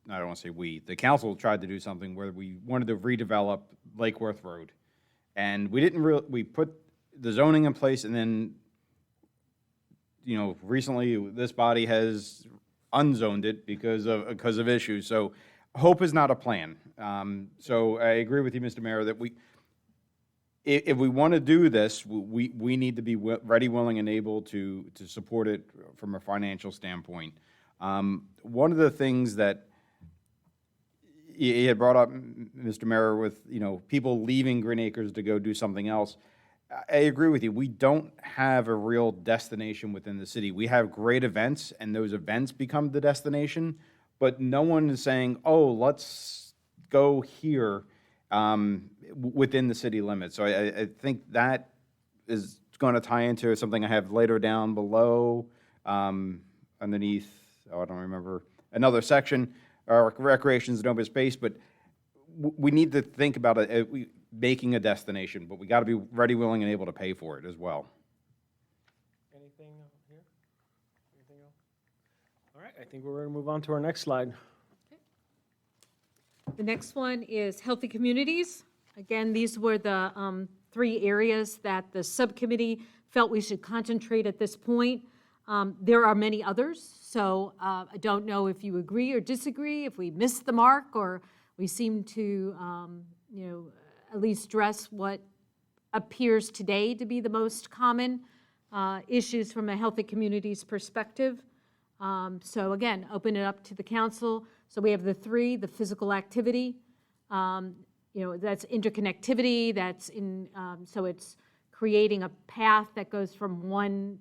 I don't want to say we, the council tried to do something where we wanted to redevelop Lake Worth Road. And we didn't we put the zoning in place, and then, recently, this body has unzoned it because of issues. So hope is not a plan. So I agree with you, Mr. Mayor, that if we want to do this, we need to be ready, willing, and able to support it from a financial standpoint. One of the things that you had brought up, Mr. Mayor, with people leaving Green Acres to go do something else, I agree with you. We don't have a real destination within the city. We have great events, and those events become the destination, but no one is saying, oh, let's go here within the city limits. So I think that is going to tie into something I have later down below, underneath, I don't remember, another section, recreations and open space, but we need to think about making a destination, but we got to be ready, willing, and able to pay for it as well. Anything here? Anything else? All right, I think we're ready to move on to our next slide. The next one is healthy communities. Again, these were the 3 areas that the subcommittee felt we should concentrate at this point. There are many others, so I don't know if you agree or disagree, if we missed the mark, or we seem to, at least stress what appears today to be the most common issues from a healthy communities perspective. So again, open it up to the council. So we have the 3, the physical activity, that's interconnectivity, that's so it's creating a path that goes from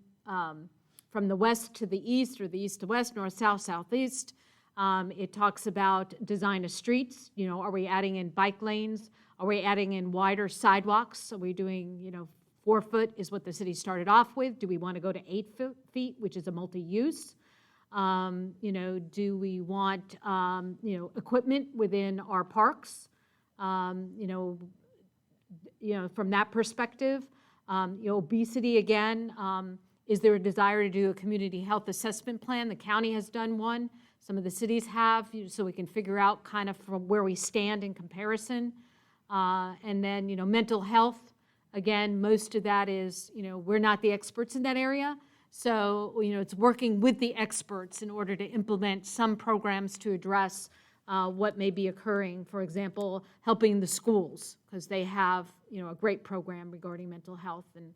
from the west to the east, or the east to west, north, south, southeast. It talks about design of streets. Are we adding in bike lanes? Are we adding in wider sidewalks? Are we doing, 4 foot is what the city started off with? Do we want to go to 8 feet, which is a multi-use? Do we want, equipment within our parks? From that perspective, obesity again. Is there a desire to do a community health assessment plan? The county has done one. Some of the cities have, so we can figure out kind of from where we stand in comparison. And then, mental health. Again, most of that is, we're not the experts in that area. So, it's working with the experts in order to implement some programs to address what may be occurring. For example, helping the schools, because they have, a great program regarding mental health. And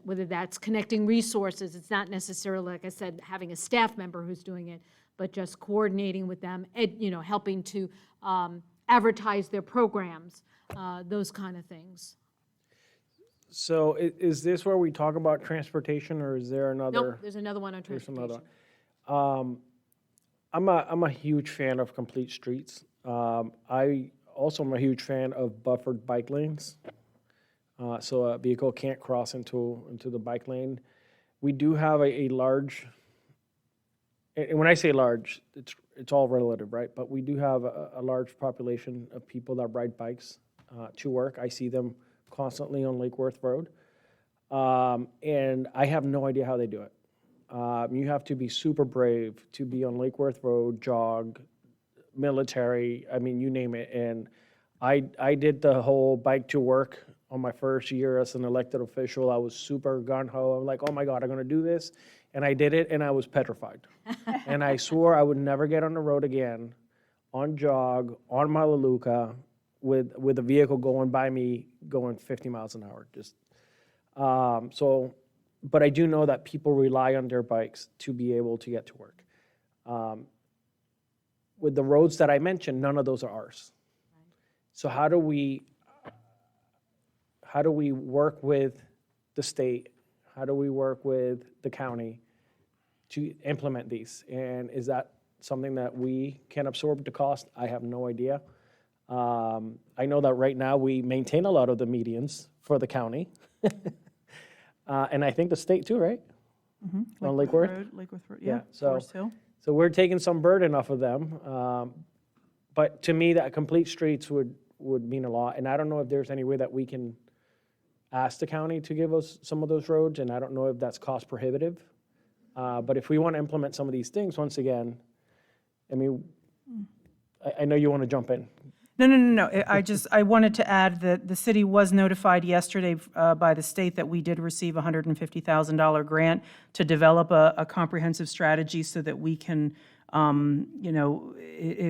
whether that's connecting resources, it's not necessarily, like I said, having a staff member who's doing it, but just coordinating with them, helping to advertise their programs, those kind of things. So is this where we talk about transportation, or is there another? Nope, there's another one on There's transportation. another. I'm a huge fan of complete streets. I also am a huge fan of buffered bike lanes. So a vehicle can't cross into the bike lane. We do have a large, and when I say large, it's all relative, right? But we do have a large population of people that ride bikes to work. I see them constantly on Lake Worth Road. And I have no idea how they do it. You have to be super brave to be on Lake Worth Road, jog, military, I mean, you name it. And I did the whole bike to work on my first year as an elected official. I was super gung-ho. I'm like, oh my God, I'm gonna do this. And I did it, and I was petrified. And I swore I would never get on the road again, on jog, on Melaleuca, with a vehicle going by me, going 50 miles an hour. But I do know that people rely on their bikes to be able to get to work. with the roads that I mentioned, none of those are ours. So how do we work with the state? How do we work with the county to implement these? And is that something that we can absorb the cost? I have no idea. I know that right now we maintain a lot of the medians for the county. And I think the state too, right? On Lake Worth? Lake Worth Road, Yeah, yeah, so- Forest Hill. So we're taking some burden off of them. But to me, that complete streets would mean a lot. And I don't know if there's any way that we can ask the county to give us some of those roads, and I don't know if that's cost prohibitive. But if we want to implement some of these things, once again, I mean, I know you want to jump in. No. I wanted to add that the city was notified yesterday by the state that we did receive a $150,000 grant to develop a comprehensive strategy so that we can,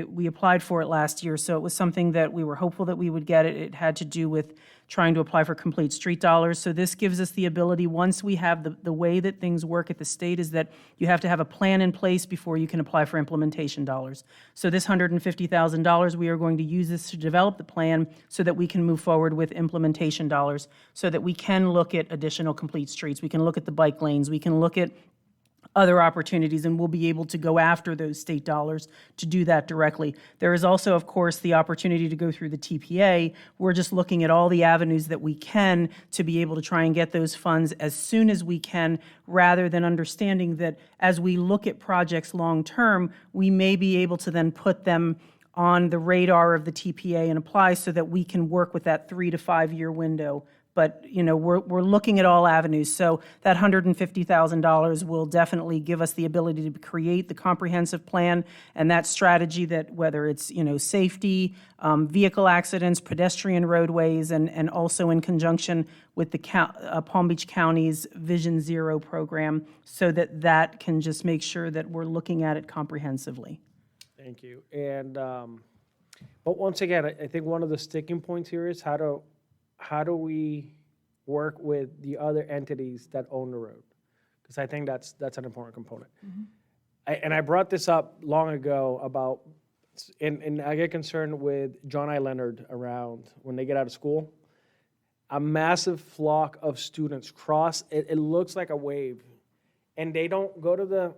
we applied for it last year, so it was something that we were hopeful that we would get it. It had to do with trying to apply for complete street dollars. So this gives us the ability, once we have the way that things work at the state is that you have to have a plan in place before you can apply for implementation dollars. So this $150,000, we are going to use this to develop the plan so that we can move forward with implementation dollars, so that we can look at additional complete streets, we can look at the bike lanes, we can look at other opportunities, and we'll be able to go after those state dollars to do that directly. There is also, of course, the opportunity to go through the TPA. We're just looking at all the avenues that we can to be able to try and get those funds as soon as we can, rather than understanding that as we look at projects long-term, we may be able to then put them on the radar of the TPA and apply so that we can work with that 3 to 5 year window. But, we're looking at all avenues. So that $150,000 will definitely give us the ability to create the comprehensive plan and that strategy that whether it's, safety, vehicle accidents, pedestrian roadways, and also in conjunction with the Palm Beach County's Vision Zero program, so that can just make sure that we're looking at it comprehensively. Thank you. And, but once again, I think one of the sticking points here is how do we work with the other entities that own the road? Because I think that's an important component. And I brought this up long ago about, and I get concerned with John I. Leonard around when they get out of school. A massive flock of students cross, it looks like a wave. And they don't go to the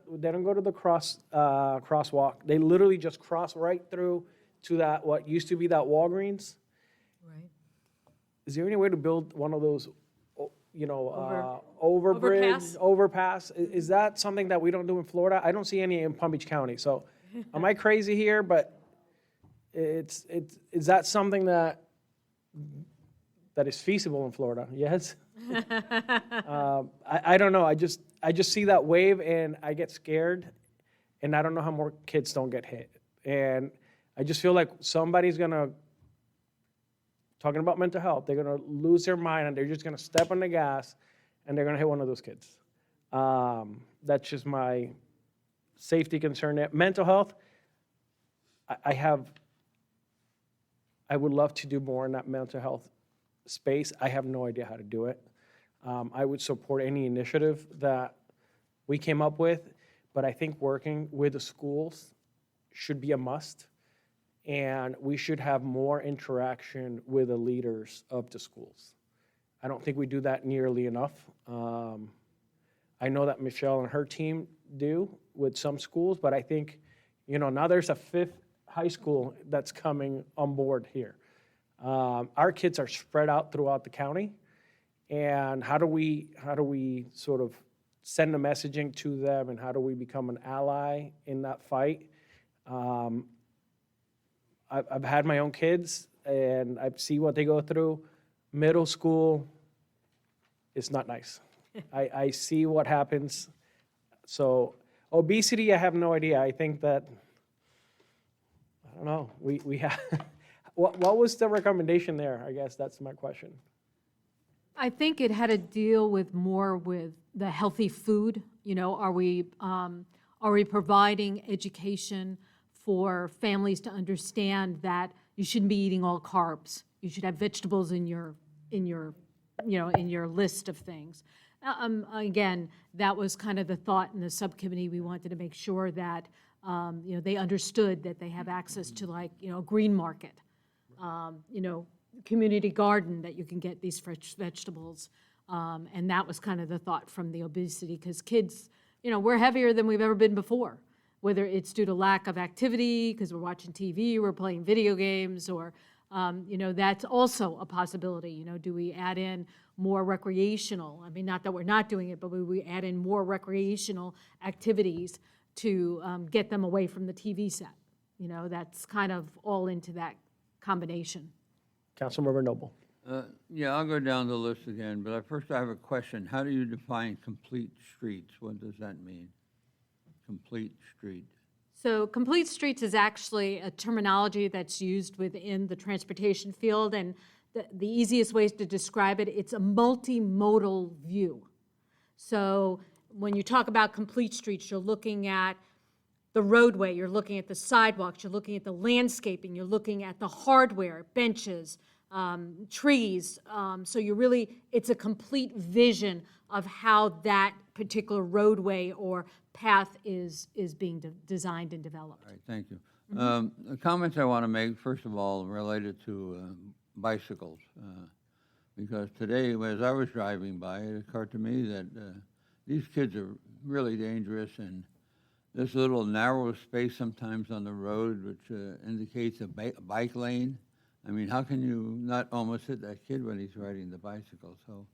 crosswalk. They literally just cross right through to that, what used to be that Walgreens. Is there any way to build one of those, overpass? Is that something that we don't do in Florida? I don't see any in Palm Beach County. So, am I crazy here? But is that something that is feasible in Florida? Yes. I don't know. I just see that wave and I get scared, and I don't know how more kids don't get hit. And I just feel like somebody's gonna. Talking about mental health, they're going to lose their mind and they're just going to step on the gas and they're going to hit one of those kids. That's just my safety concern there. Mental health, I would love to do more in that mental health space. I have no idea how to do it. I would support any initiative that we came up with, but I think working with the schools should be a must. And we should have more interaction with the leaders of the schools. I don't think we do that nearly enough. I know that Michelle and her team do with some schools, but I think, now there's a 5th high school that's coming on board here. Our kids are spread out throughout the county, and how do we sort of send the messaging to them, and how do we become an ally in that fight? I've had my own kids, and I see what they go through. Middle school, it's not nice. I see what happens. So obesity, I have no idea. I think that, I don't know, we have, what was the recommendation there? I guess that's my question. I think it had to deal with more with the healthy food. Are we providing education for families to understand that you shouldn't be eating all carbs? You should have vegetables in your list of things. Again, that was kind of the thought in the subcommittee. We wanted to make sure that they understood that they have access to like, a green market, community garden that you can get these fresh vegetables. And that was kind of the thought from the obesity, because kids, we're heavier than we've ever been before, whether it's due to lack of activity, because we're watching TV, we're playing video games, or, that's also a possibility. Do we add in more recreational? I mean, not that we're not doing it, but we add in more recreational activities to get them away from the TV set. That's kind of all into that combination. Councilmember Noble. Yeah, I'll go down the list again, but first I have a question. How do you define complete streets? What does that mean? Complete street. So complete streets is actually a terminology that's used within the transportation field, and the easiest ways to describe it, it's a multimodal view. So when you talk about complete streets, you're looking at the roadway, you're looking at the sidewalks, you're looking at the landscaping, you're looking at the hardware, benches, trees. So it's a complete vision of how that particular roadway or path is being designed and developed. All right, thank you. The comments I want to make, first of all, related to bicycles. Because today, as I was driving by, it occurred to me that these kids are really dangerous, and this little narrow space sometimes on the road, which indicates a bike lane. I mean, how can you not almost hit that kid when he's riding the bicycle? So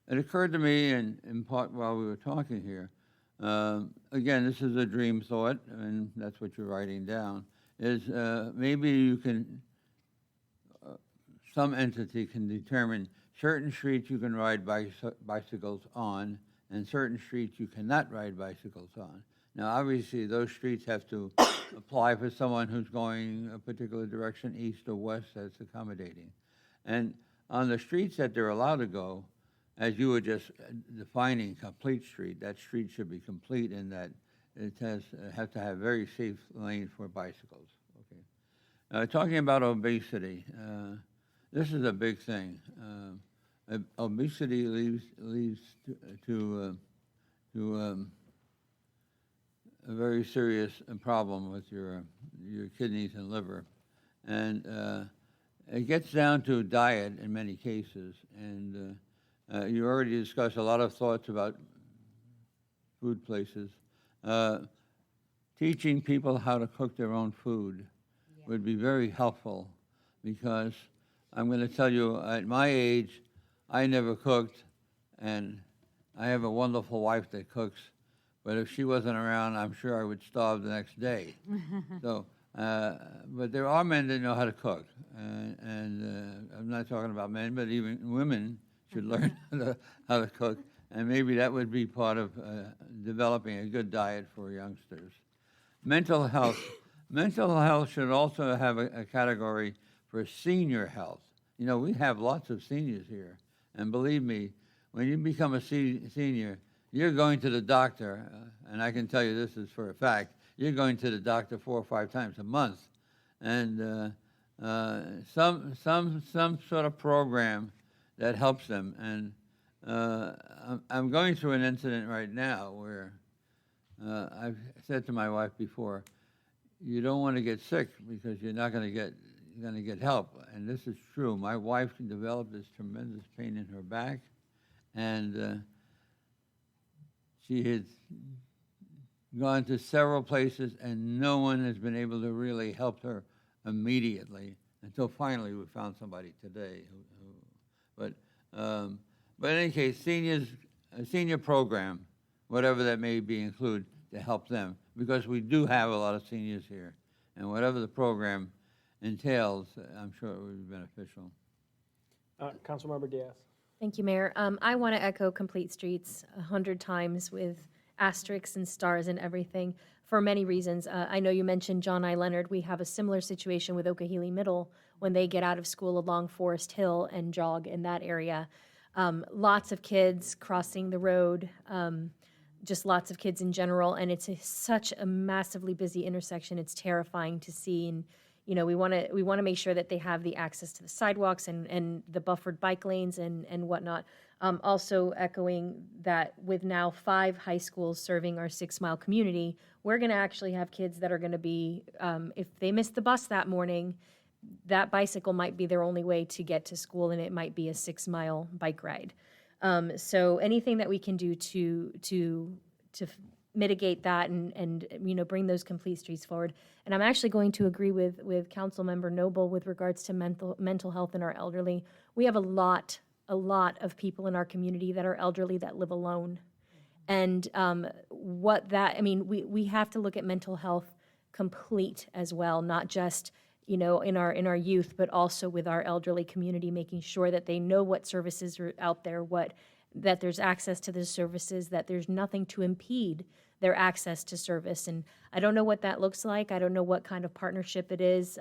it occurred to me, and in part while we were talking here, again, this is a dream thought, and that's what you're writing down, is maybe you can, some entity can determine certain streets you can ride bicycles on, and certain streets you cannot ride bicycles on. Now, obviously, those streets have to apply for someone who's going a particular direction, east or west, that's accommodating. And on the streets that they're allowed to go, as you were just defining complete street, that street should be complete in that it has to have very safe lanes for bicycles. Okay. Talking about obesity, this is a big thing. Obesity leads to a very serious problem with your kidneys and liver. And it gets down to diet in many cases. And you already discussed a lot of thoughts about food places. Teaching people how to cook their own food would be very helpful, because I'm going to tell you, at my age, I never cooked, and I have a wonderful wife that cooks. But if she wasn't around, I'm sure I would starve the next day. So, but there are men that know how to cook, and I'm not talking about men, but even women should learn how to cook, and maybe that would be part of developing a good diet for youngsters. Mental health. Mental health should also have a category for senior health. We have lots of seniors here, and believe me, when you become a senior, you're going to the doctor, and I can tell you this is for a fact, you're going to the doctor 4 or 5 times a month. And some sort of program that helps them. And I'm going through an incident right now where I've said to my wife before, you don't want to get sick because you're not going to get help. And this is true. My wife developed this tremendous pain in her back, and she had gone to several places, and no one has been able to really help her immediately until finally we found somebody today. But in any case, a senior program, whatever that may be, include to help them, because we do have a lot of seniors here, and whatever the program entails, I'm sure it would be beneficial. Councilmember Diaz. Thank you, Mayor. I want to echo complete streets 100 times with asterisks and stars and everything for many reasons. I know you mentioned John I. Leonard. We have a similar situation with Okehele Middle when they get out of school along Forest Hill and jog in that area. Lots of kids crossing the road, just lots of kids in general, and it's such a massively busy intersection. It's terrifying to see, and we want to make sure that they have the access to the sidewalks and the buffered bike lanes and whatnot. Also echoing that with now 5 high schools serving our 6-mile community, we're going to actually have kids that are going to be, if they miss the bus that morning, that bicycle might be their only way to get to school, and it might be a 6-mile bike ride. So anything that we can do to mitigate that and bring those complete streets forward. And I'm actually going to agree with Councilmember Noble with regards to mental health in our elderly. We have a lot of people in our community that are elderly that live alone. And we have to look at mental health complete as well, not just in our youth, but also with our elderly community, making sure that they know what services are out there, that there's access to the services, that there's nothing to impede their access to service. And I don't know what that looks like. I don't know what kind of partnership it is,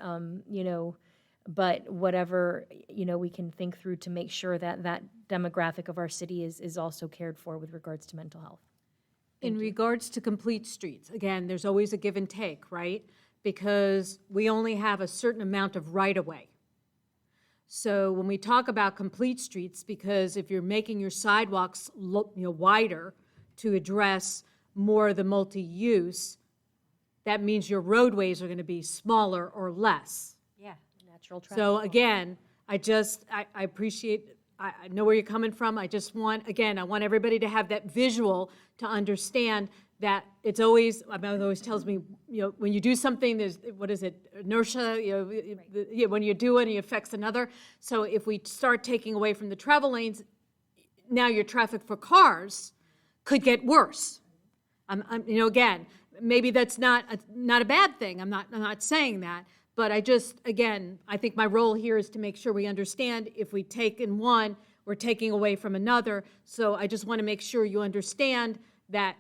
but whatever, we can think through to make sure that that demographic of our city is also cared for with regards to mental health. In regards to complete streets, again, there's always a give and take, right? Because we only have a certain amount of right-of-way. So when we talk about complete streets, because if you're making your sidewalks look, wider to address more of the multi-use, that means your roadways are going to be smaller or less. Yeah, natural traffic. So again, I appreciate, I know where you're coming from. I want everybody to have that visual to understand that it's always, my mother always tells me, when you do something, there's, inertia, when you do it, it affects another. So if we start taking away from the travel lanes, now your traffic for cars could get worse. Again, maybe that's not a bad thing. I'm not saying that. But I think my role here is to make sure we understand if we take in one, we're taking away from another. So I just want to make sure you understand that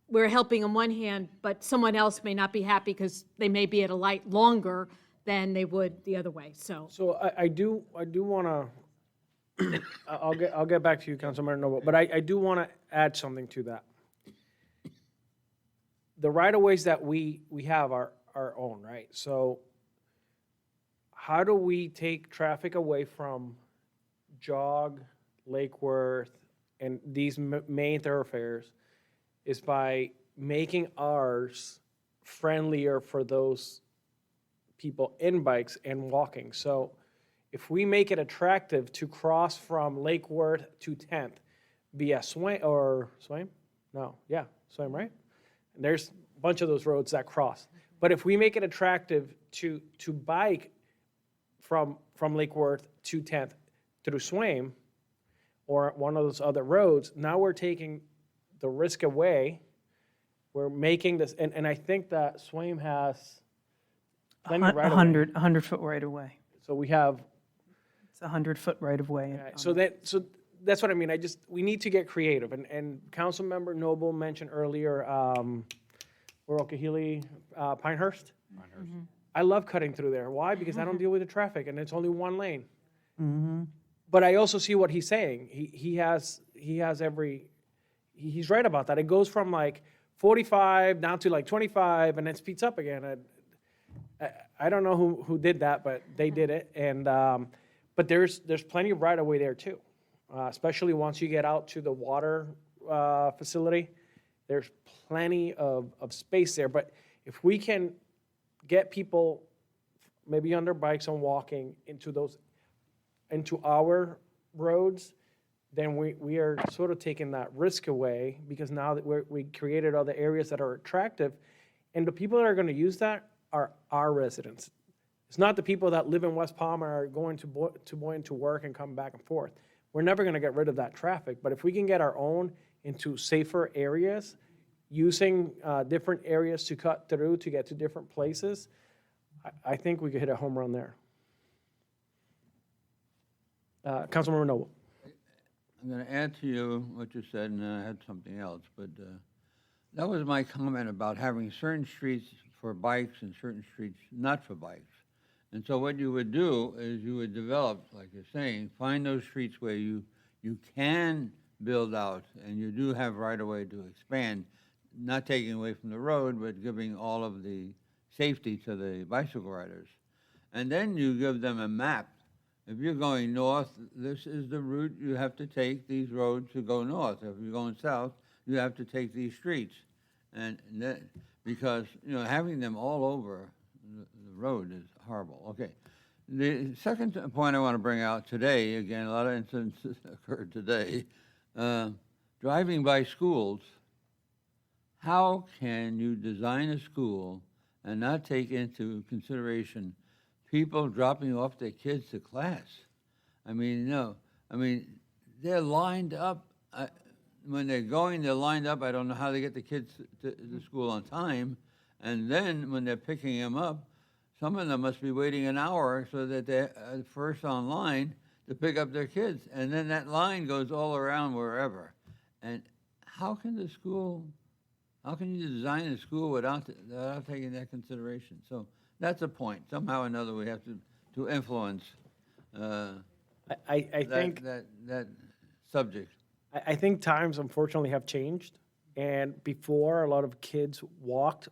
we're helping on one hand, but someone else may not be happy because they may be at a light longer than they would the other way, so. So I do want to, I'll get back to you, Councilmember Noble, but I do want to add something to that. The right-of-ways that we have are our own, right? So how do we take traffic away from Jog, Lake Worth, and these main thoroughfares is by making ours friendlier for those people in bikes and walking. So if we make it attractive to cross from Lake Worth to 10th via Swaim, Swaim, right? And there's a bunch of those roads that cross. But if we make it attractive to bike from Lake Worth to 10th through Swaim or one of those other roads, now we're taking the risk away. We're making this, and I think that Swaim has plenty of right of way. 100-foot right-of-way. So we have, It's a 100-foot right-of-way. so that's what I mean. We need to get creative. And Councilmember Noble mentioned earlier, Okehili, Pinehurst. I love cutting through there. Why? Because I don't deal with the traffic, and it's only one lane. But I also see what he's saying. He's right about that. It goes from like 45 down to like 25, and then speeds up again. I don't know who did that, but they did it. And but there's plenty of right of way there too, especially once you get out to the water facility. There's plenty of space there. But if we can get people maybe on their bikes and walking into our roads, then we are sort of taking that risk away, because now that we created other areas that are attractive, and the people that are going to use that are our residents. It's not the people that live in West Palm and are going to Boynton to work and come back and forth. We're never going to get rid of that traffic, but if we can get our own into safer areas, using different areas to cut through to get to different places, I think we could hit a home run there. Councilmember Noble. I'm going to add to you what you said, and I had something else, but that was my comment about having certain streets for bikes and certain streets not for bikes. And so what you would do is you would develop, like you're saying, find those streets where you can build out and you do have right-of-way to expand, not taking away from the road, but giving all of the safety to the bicycle riders. And then you give them a map If you're going north, this is the route you have to take, these roads to go north. If you're going south, you have to take these streets. And that, because, having them all over the road is horrible. Okay. The second point I want to bring out today, again, a lot of incidents occurred today, driving by schools. How can you design a school and not take into consideration people dropping off their kids to class? I mean, no. I mean, they're lined up. When they're going, they're lined up. I don't know how they get the kids to school on time. And then when they're picking them up, some of them must be waiting an hour so that they're first on line to pick up their kids. And then that line goes all around wherever. And how can you design a school without taking that consideration? So that's a point. Somehow or another, we have to influence I think that subject. I think times unfortunately have changed, and before a lot of kids walked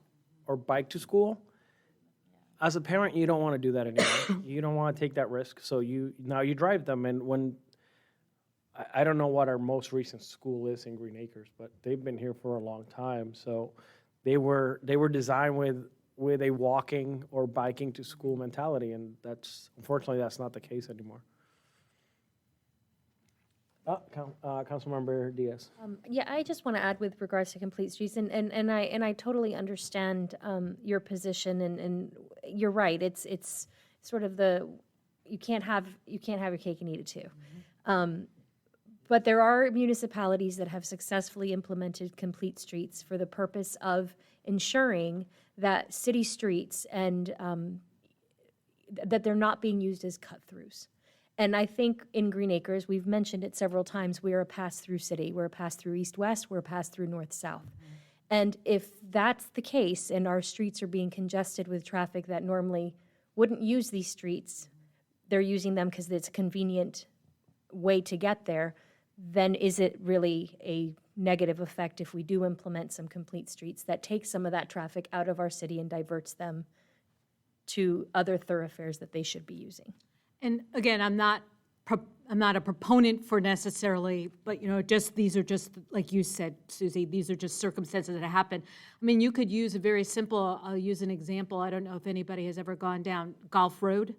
or biked to school. As a parent, you don't want to do that anymore. You don't want to take that risk, so now you drive them. And when I don't know what our most recent school is in Green Acres, but they've been here for a long time. So they were designed with a walking or biking to school mentality, and unfortunately that's not the case anymore. Councilmember Diaz. Yeah, I just want to add with regards to complete streets, and I totally understand your position, and you're right. It's sort of you can't have your cake and eat it too. But there are municipalities that have successfully implemented complete streets for the purpose of ensuring that city streets and that they're not being used as cut-throughs. And I think in Green Acres, we've mentioned it several times, we're a pass-through city. We're a pass-through east-west, we're a pass-through north-south. And if that's the case and our streets are being congested with traffic that normally wouldn't use these streets, they're using them because it's a convenient way to get there, then is it really a negative effect if we do implement some complete streets that take some of that traffic out of our city and diverts them to other thoroughfares that they should be using? And again, I'm not a proponent for necessarily, but these are just, like you said, Susie, these are just circumstances that happen. I mean, you could use a very simple, I'll use an example. I don't know if anybody has ever gone down Gulf Road. Have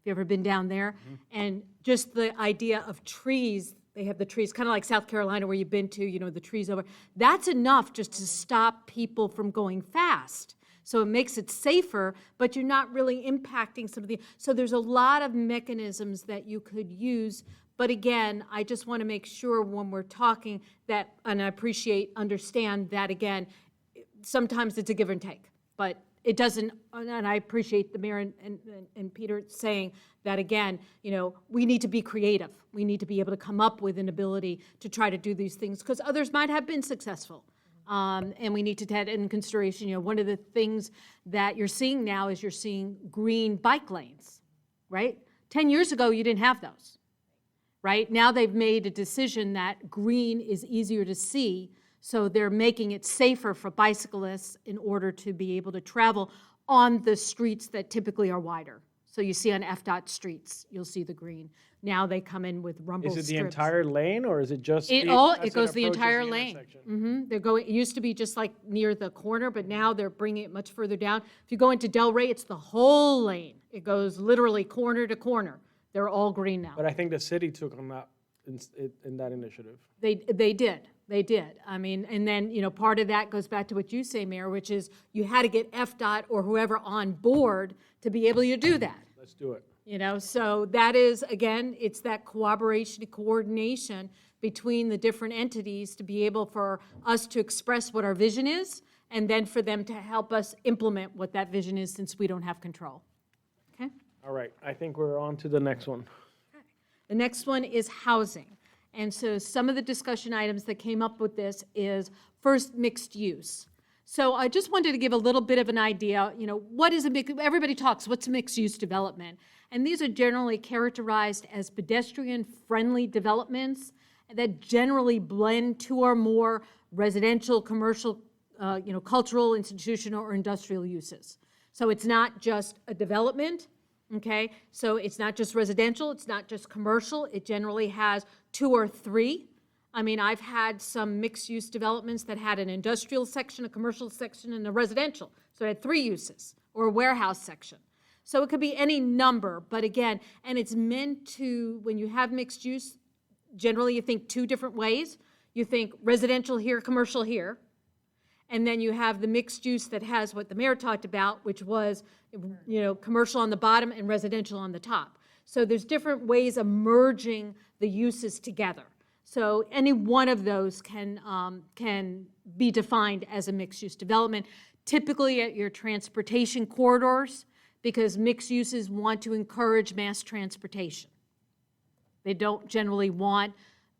you ever been down there? And just the idea of trees, they have the trees, kind of like South Carolina where you've been to, the trees over. That's enough just to stop people from going fast. So it makes it safer, but you're not really impacting some of the, so there's a lot of mechanisms that you could use. But again, I just want to make sure when we're talking that, and I understand that again, sometimes it's a give and take, but it doesn't, and I appreciate the mayor and Peter saying that again, we need to be creative. We need to be able to come up with an ability to try to do these things because others might have been successful. And we need to take in consideration, one of the things that you're seeing now is you're seeing green bike lanes, right? 10 years ago, you didn't have those, right? Now they've made a decision that green is easier to see, so they're making it safer for bicyclists in order to be able to travel on the streets that typically are wider. So you see on FDOT streets, you'll see the green. Now they come in with rumble strips. Is it the entire lane, or is it just? It goes the entire lane. They're going. It used to be just like near the corner, but now they're bringing it much further down. If you go into Delray, it's the whole lane. It goes literally corner to corner. They're all green now. But I think the city took on that in that initiative. They did. They did. I mean, and then, part of that goes back to what you say, Mayor, which is you had to get FDOT or whoever on board to be able to do that. Let's do it. So that is, again, it's that cooperation, coordination between the different entities to be able for us to express what our vision is and then for them to help us implement what that vision is since we don't have control. Okay? All right, I think we're on to the next one. The next one is housing. And so some of the discussion items that came up with this is first mixed use. So I just wanted to give a little bit of an idea, what is everybody talks, what's mixed use development? And these are generally characterized as pedestrian-friendly developments that generally blend two or more residential, commercial, cultural, institutional, or industrial uses. So it's not just a development, Okay, so it's not just residential, it's not just commercial, it generally has 2 or 3. I mean, I've had some mixed-use developments that had an industrial section, a commercial section, and a residential. So it had 3 uses, or a warehouse section. So it could be any number, but again, and it's meant to, when you have mixed use, generally you think 2 different ways. You think residential here, commercial here. And then you have the mixed use that has what the mayor talked about, which was, commercial on the bottom and residential on the top. So there's different ways of merging the uses together. So any one of those can be defined as a mixed-use development, typically at your transportation corridors, because mixed uses want to encourage mass transportation. They don't generally want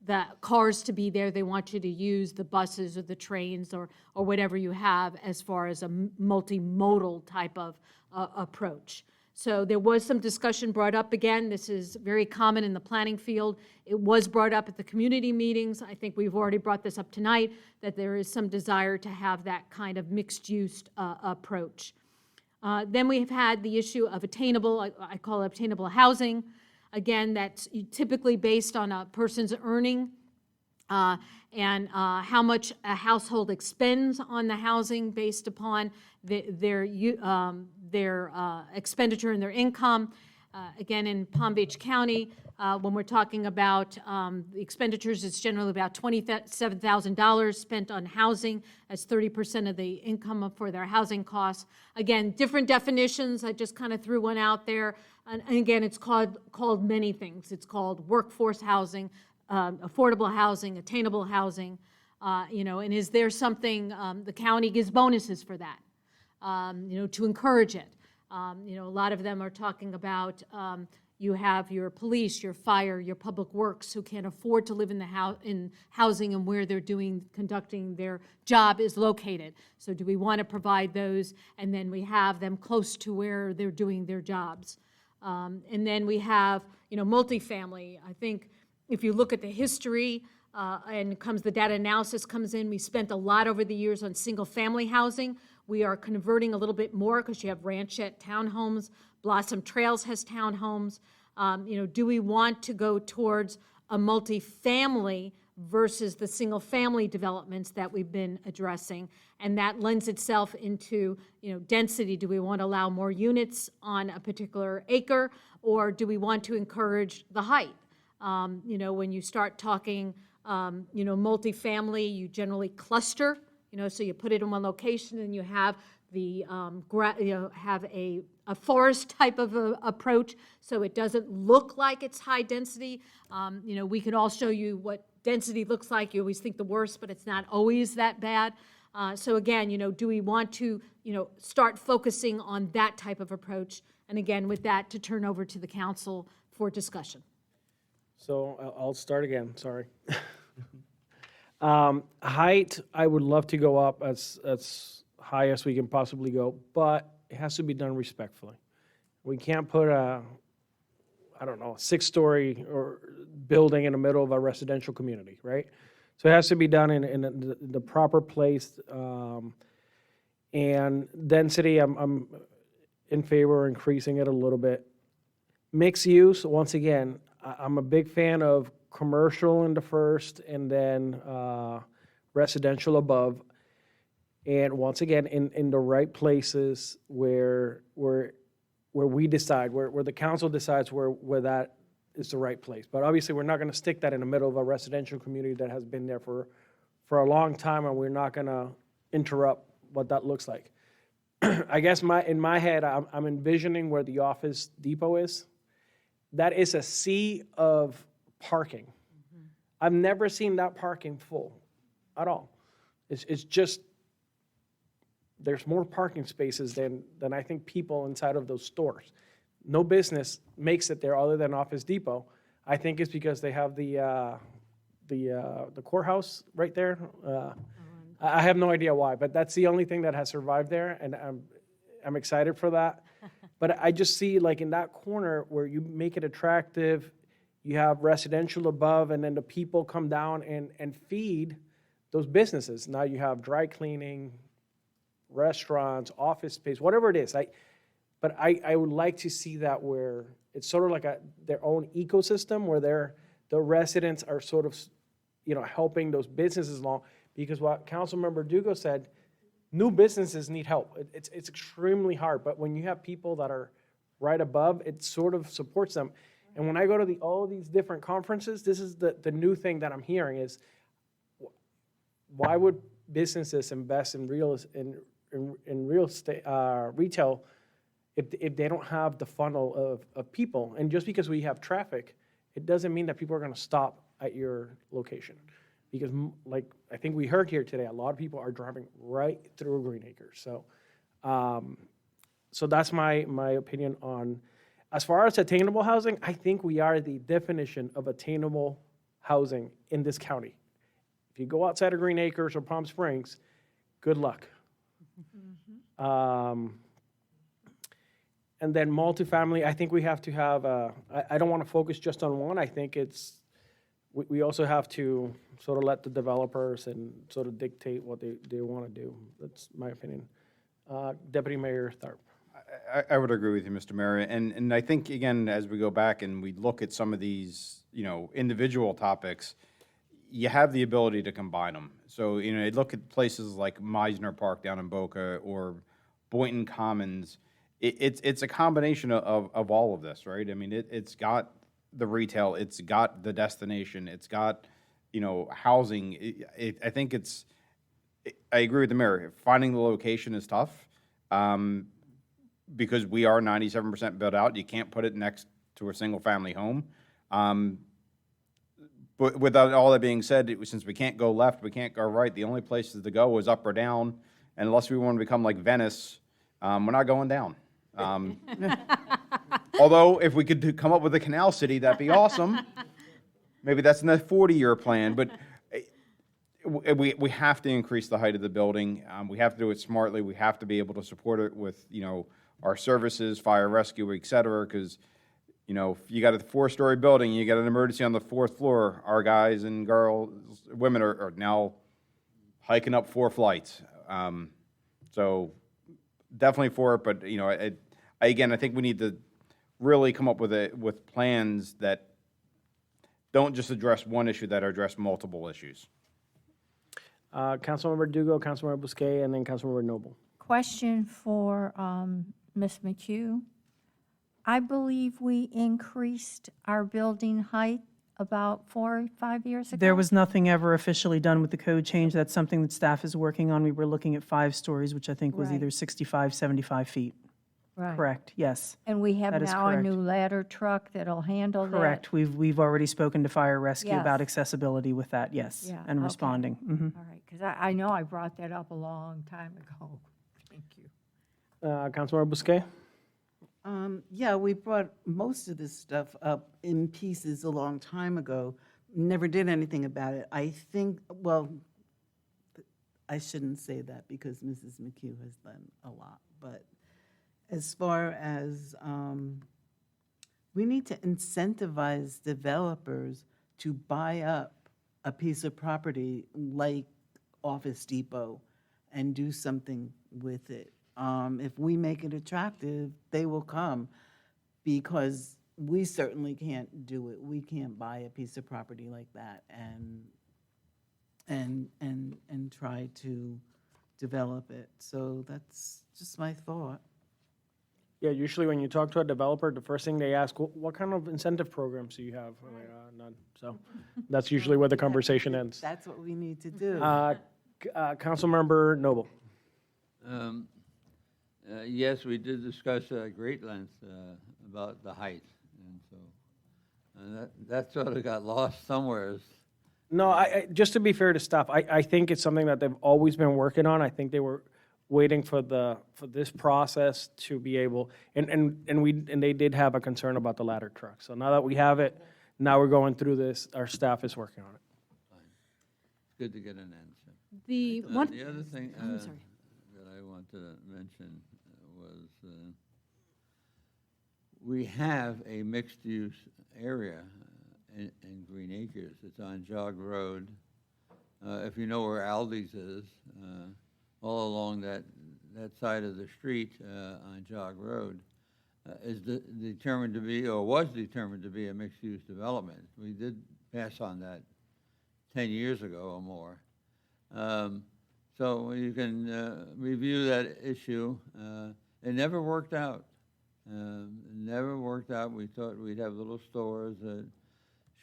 the cars to be there. They want you to use the buses or the trains or whatever you have as far as a multimodal type of approach. So there was some discussion brought up again. This is very common in the planning field. It was brought up at the community meetings. I think we've already brought this up tonight, that there is some desire to have that kind of mixed-use approach. Then we've had the issue of attainable, I call it obtainable housing. Again, that's typically based on a person's earning and how much a household expends on the housing based upon their expenditure and their income. Again, in Palm Beach County, when we're talking about the expenditures, it's generally about $27,000 spent on housing as 30% of the income for their housing costs. Again, different definitions. I just kind of threw one out there. And again, it's called many things. It's called workforce housing, affordable housing, attainable housing. And is there something the county gives bonuses for that? To encourage it. A lot of them are talking about you have your police, your fire, your public works who can't afford to live in housing and where they're conducting their job is located. So do we want to provide those, and then we have them close to where they're doing their jobs? And then we have, multifamily. I think if you look at the history and the data analysis comes in, we spent a lot over the years on single-family housing. We are converting a little bit more because you have Ranchette townhomes. Blossom Trails has townhomes. Do we want to go towards a multifamily versus the single-family developments that we've been addressing? And that lends itself into, density. Do we want to allow more units on a particular acre, or do we want to encourage the height? When you start talking, multifamily, you generally cluster. So you put it in one location and you have the have a forest type of approach, so it doesn't look like it's high density. We can all show you what density looks like. You always think the worst, but it's not always that bad. So again, do we want to start focusing on that type of approach? And again, with that, to turn over to the council for discussion. So I'll start again, sorry. Height, I would love to go up as high as we can possibly go, but it has to be done respectfully. We can't put a 6-story or building in the middle of a residential community, right? So it has to be done in the proper place. And density, I'm in favor of increasing it a little bit. Mixed use, once again, I'm a big fan of commercial in the first and then residential above. And once again, in the right places where we decide, where the council decides where that is the right place. But obviously, we're not going to stick that in the middle of a residential community that has been there for a long time, and we're not going to interrupt what that looks like. I guess in my head, I'm envisioning where the Office Depot is. That is a sea of parking. Mm-hmm. I've never seen that parking full at all. It's just, there's more parking spaces than I think people inside of those stores. No business makes it there other than Office Depot. I think it's because they have the courthouse right there. I have no idea why, but that's the only thing that has survived there, and I'm excited for that. But I just see, like, in that corner where you make it attractive, you have residential above, and then the people come down and feed those businesses. Now you have dry cleaning, restaurants, office space, whatever it is. But I would like to see that where it's sort of like their own ecosystem where the residents are sort of, helping those businesses along. Because what Councilmember Dugo said, new businesses need help. It's extremely hard, but when you have people that are right above, it sort of supports them. And when I go to all of these different conferences, this is the new thing that I'm hearing is, why would businesses invest in real estate, retail, if they don't have the funnel of people? And just because we have traffic, it doesn't mean that people are going to stop at your location. Because like I think we heard here today, a lot of people are driving right through Green Acres. So, so that's my opinion on. As far as attainable housing, I think we are the definition of attainable housing in this county. If you go outside of Green Acres or Palm Springs, good luck. And then multifamily, I think we have to have, I don't want to focus just on one. I think we also have to sort of let the developers and sort of dictate what they want to do. That's my opinion. Deputy Mayor Tharp. I would agree with you, Mr. Mayor. And I think, again, as we go back and we look at some of these, individual topics, you have the ability to combine them. So, you look at places like Meisner Park down in Boca or Boynton Commons. It's a combination of all of this, right? I mean, it's got the retail, it's got the destination, it's got, housing. I think I agree with the mayor. Finding the location is tough. Because we are 97% built out, you can't put it next to a single-family home. But without all that being said, since we can't go left, we can't go right, the only places to go is up or down. And unless we want to become like Venice, we're not going down. Although, if we could come up with a canal city, that'd be awesome. Maybe that's in the 40-year plan, but we have to increase the height of the building. We have to do it smartly. We have to be able to support it with, our services, fire rescue, et cetera, because, if you got a 4-story building, you got an emergency on the 4th floor, our guys and women are now hiking up 4 flights. So definitely for it, but, again, I think we need to really come up with plans that don't just address one issue, that address multiple issues. Councilmember Dugo, Councilmember Bousquet, and then Councilmember Noble. Question for Ms. McHugh. I believe we increased our building height about 4 or 5 years ago. There was nothing ever officially done with the code change. That's something that staff is working on. We were looking at 5 stories, which I think was Right. either 65, 75 feet. Right. Correct, yes. And we have That is now a correct. new ladder truck that'll handle that. Correct. We've already spoken to fire rescue about Yes. accessibility with that, yes, Yeah, and okay. responding. Mhm. All right, because I know I brought that up a long time ago. Thank you. Councilmember Bousquet. Yeah, we brought most of this stuff up in pieces a long time ago. Never did anything about it. I think, well, I shouldn't say that because Mrs. McHugh has done a lot. But as far as, we need to incentivize developers to buy up a piece of property like Office Depot and do something with it. If we make it attractive, they will come, because we certainly can't do it. We can't buy a piece of property like that and try to develop it. So that's just my thought. Yeah, usually when you talk to a developer, the first thing they ask, what kind of incentive programs do you have? I'm like, none. So that's usually where the conversation ends. That's what we need to do. Councilmember Noble. Yes, we did discuss at great length about the height, and so that sort of got lost somewhere. No, just to be fair to staff, I think it's something that they've always been working on. I think they were waiting for this process to be able, and they did have a concern about the ladder truck. So now that we have it, now we're going through this, our staff is working on it. It's good to get an answer. The The one, other thing sorry. that I wanted to mention was we have a mixed-use area in Green Acres. It's on Jog Road. If you know where Aldi's is, all along that side of the street on Jog Road, is determined to be, or was determined to be, a mixed-use development. We did pass on that 10 years ago or more. So you can review that issue. It never worked out. It never worked out. We thought we'd have little stores,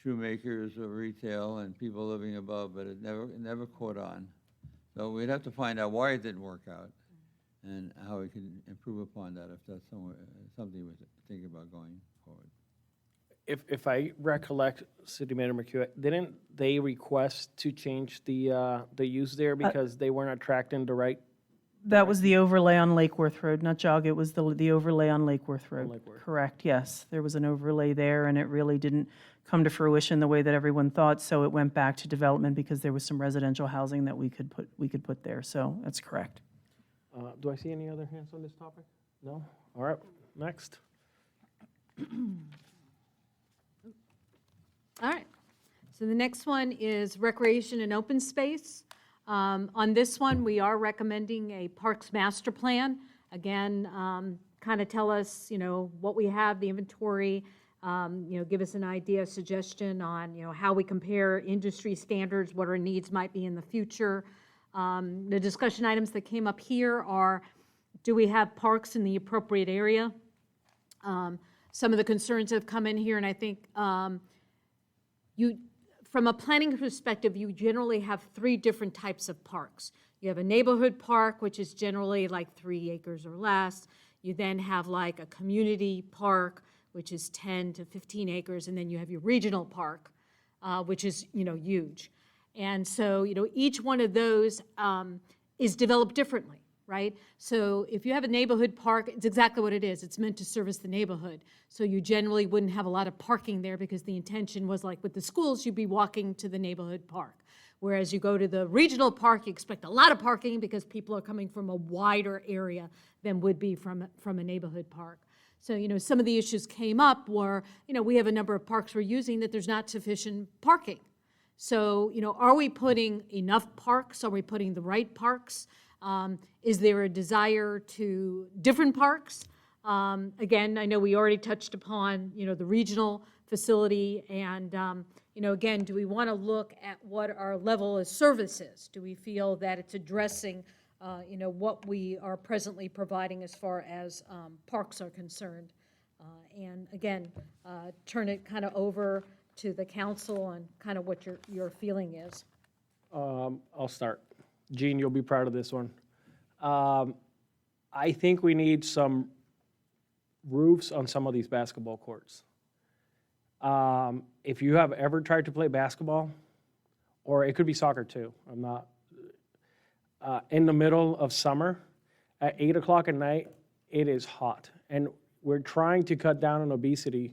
shoemakers or retail, and people living above, but it never caught on. So we'd have to find out why it didn't work out and how we can improve upon that if that's something we're thinking about going forward. If I recollect, City Manager McHugh, didn't they request to change the use there because they weren't attracting the right? That was the overlay on Lake Worth Road, not jog, it was the overlay on Lake Worth Road. Lake Worth. Correct, yes. There was an overlay there, and it really didn't come to fruition the way that everyone thought, so it went back to development because there was some residential housing that we could put there, so that's correct. Do I see any other hands on this topic? No? All right, next. All right. So the next one is recreation and open space. On this one, we are recommending a Parks Master Plan. Again, kind of tell us, what we have, the inventory, give us an idea, suggestion on, how we compare industry standards, what our needs might be in the future. The discussion items that came up here are, do we have parks in the appropriate area? Some of the concerns have come in here, and I think from a planning perspective, you generally have 3 different types of parks. You have a neighborhood park, which is generally like 3 acres or less. You then have like a community park, which is 10 to 15 acres, and then you have your regional park, which is, huge. And so, each one of those is developed differently, right? So if you have a neighborhood park, it's exactly what it is. It's meant to service the neighborhood. So you generally wouldn't have a lot of parking there because the intention was like with the schools, you'd be walking to the neighborhood park. Whereas you go to the regional park, you expect a lot of parking because people are coming from a wider area than would be from a neighborhood park. So, some of the issues came up were, we have a number of parks we're using that there's not sufficient parking. So, are we putting enough parks? Are we putting the right parks? Is there a desire to different parks? Again, I know we already touched upon, the regional facility and, again, do we want to look at what our level of service is? Do we feel that it's addressing, what we are presently providing as far as parks are concerned? And again, turn it kind of over to the council on kind of what your feeling is. I'll start. Gene, you'll be proud of this one. I think we need some roofs on some of these basketball courts. If you have ever tried to play basketball, or it could be soccer too, I'm not, in the middle of summer, at 8 o'clock at night, it is hot. And we're trying to cut down on obesity,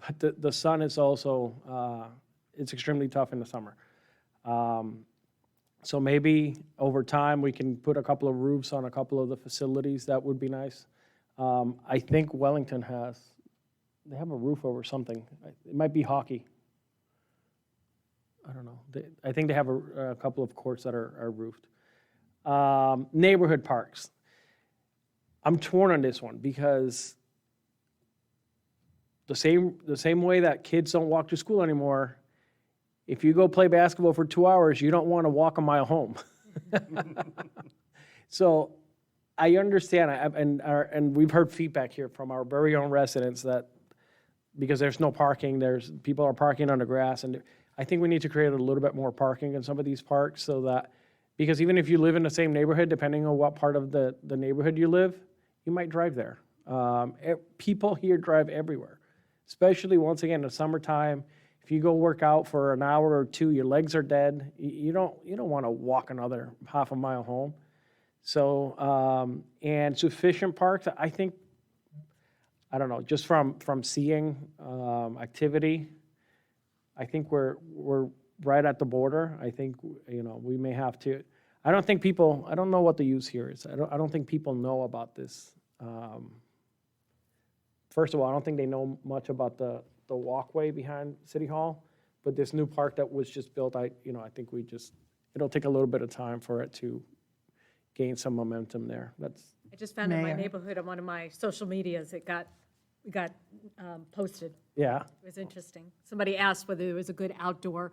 but the sun is also, it's extremely tough in the summer. So maybe over time, we can put a couple of roofs on a couple of the facilities. That would be nice. I think Wellington they have a roof over something. It might be hockey. I don't know. I think they have a couple of courts that are roofed. Neighborhood parks. I'm torn on this one because the same way that kids don't walk to school anymore, if you go play basketball for 2 hours, you don't want to walk a mile home. So I understand, and we've heard feedback here from our very own residents that because there's no parking, people are parking on the grass, and I think we need to create a little bit more parking in some of these parks so that, because even if you live in the same neighborhood, depending on what part of the neighborhood you live, you might drive there. People here drive everywhere, especially once again in the summertime. If you go work out for an hour or 2, your legs are dead. You don't want to walk another half a mile home. So, and sufficient parks, I think, I don't know, just from seeing activity, I think we're right at the border. I think, we may have to, I don't know what the use here is. I don't think people know about this. First of all, I don't think they know much about the walkway behind City Hall, but this new park that was just built, I think it'll take a little bit of time for it to gain some momentum there. I just found in my Mayor. neighborhood on one of my social medias, it got we got posted. Yeah. It was interesting. Somebody asked whether there was a good outdoor,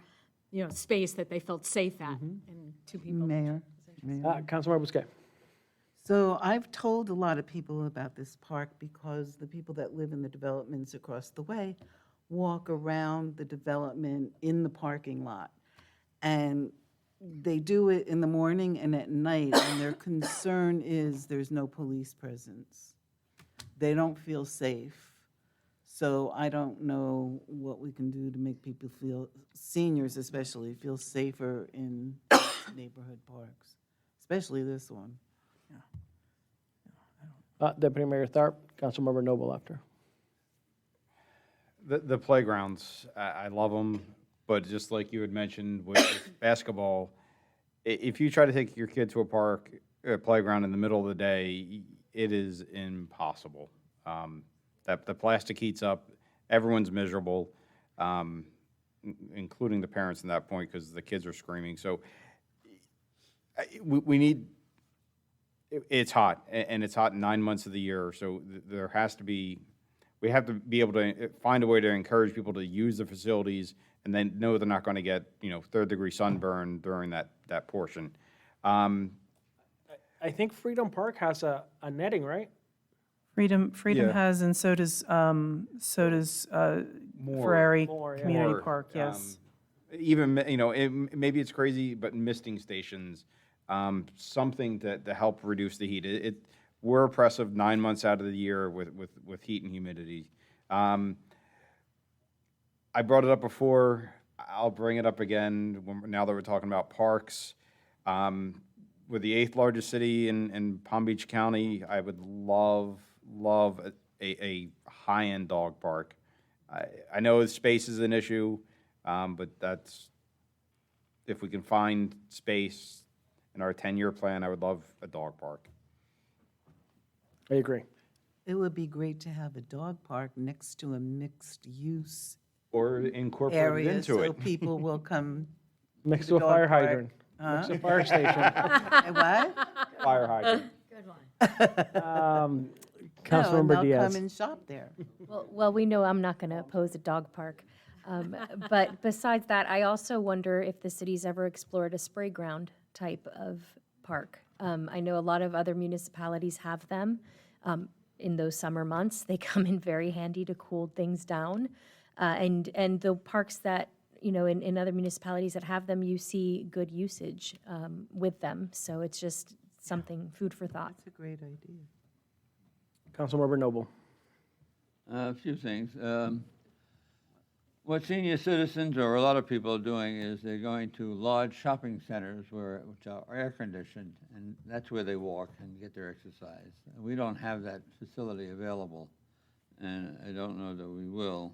space that they felt safe at, and two people. Mayor. Councilmember Bousquet. So I've told a lot of people about this park because the people that live in the developments across the way walk around the development in the parking lot. And they do it in the morning and at night, and their concern is there's no police presence. They don't feel safe. So I don't know what we can do to make people feel, seniors especially, feel safer in neighborhood parks, especially this one. Deputy Mayor Tharp, Councilmember Noble after. The playgrounds, I love them, but just like you had mentioned with basketball, if you try to take your kid to a park, a playground in the middle of the day, it is impossible. That the plastic heats up, everyone's miserable, including the parents in that point because the kids are screaming. So we need. It's hot, and it's hot 9 months of the year. So there has to be. We have to be able to find a way to encourage people to use the facilities and then know they're not going to get, third-degree sunburn during that portion. I think Freedom Park has a netting, right? Freedom Yeah. has, and so does Ferrari More, yeah. Community Or, Park, yes. Even, maybe it's crazy, but misting stations, something to help reduce the heat. We're oppressive 9 months out of the year with heat and humidity. I brought it up before. I'll bring it up again now that we're talking about parks. With the 8th largest city in Palm Beach County, I would love a high-end dog park. I know space is an issue, but if we can find space in our 10-year plan, I would love a dog park. I agree. It would be great to have a dog park next to a mixed-use Or incorporate it area, into so it. people will come. Next the to a dog fire park. hydrant. Next to a fire station. Hey, what? Fire hydrant. Councilmember No, and they'll Diaz. come and shop there. Well, we know I'm not going to oppose a dog park. But besides that, I also wonder if the city's ever explored a spray ground type of park. I know a lot of other municipalities have them in those summer months. They come in very handy to cool things down. And the parks that, in other municipalities that have them, you see good usage with them. So it's just something, food for thought. That's a great idea. Councilmember Noble. A few things. What senior citizens or a lot of people are doing is they're going to large shopping centers which are air-conditioned, and that's where they walk and get their exercise. We don't have that facility available, and I don't know that we will.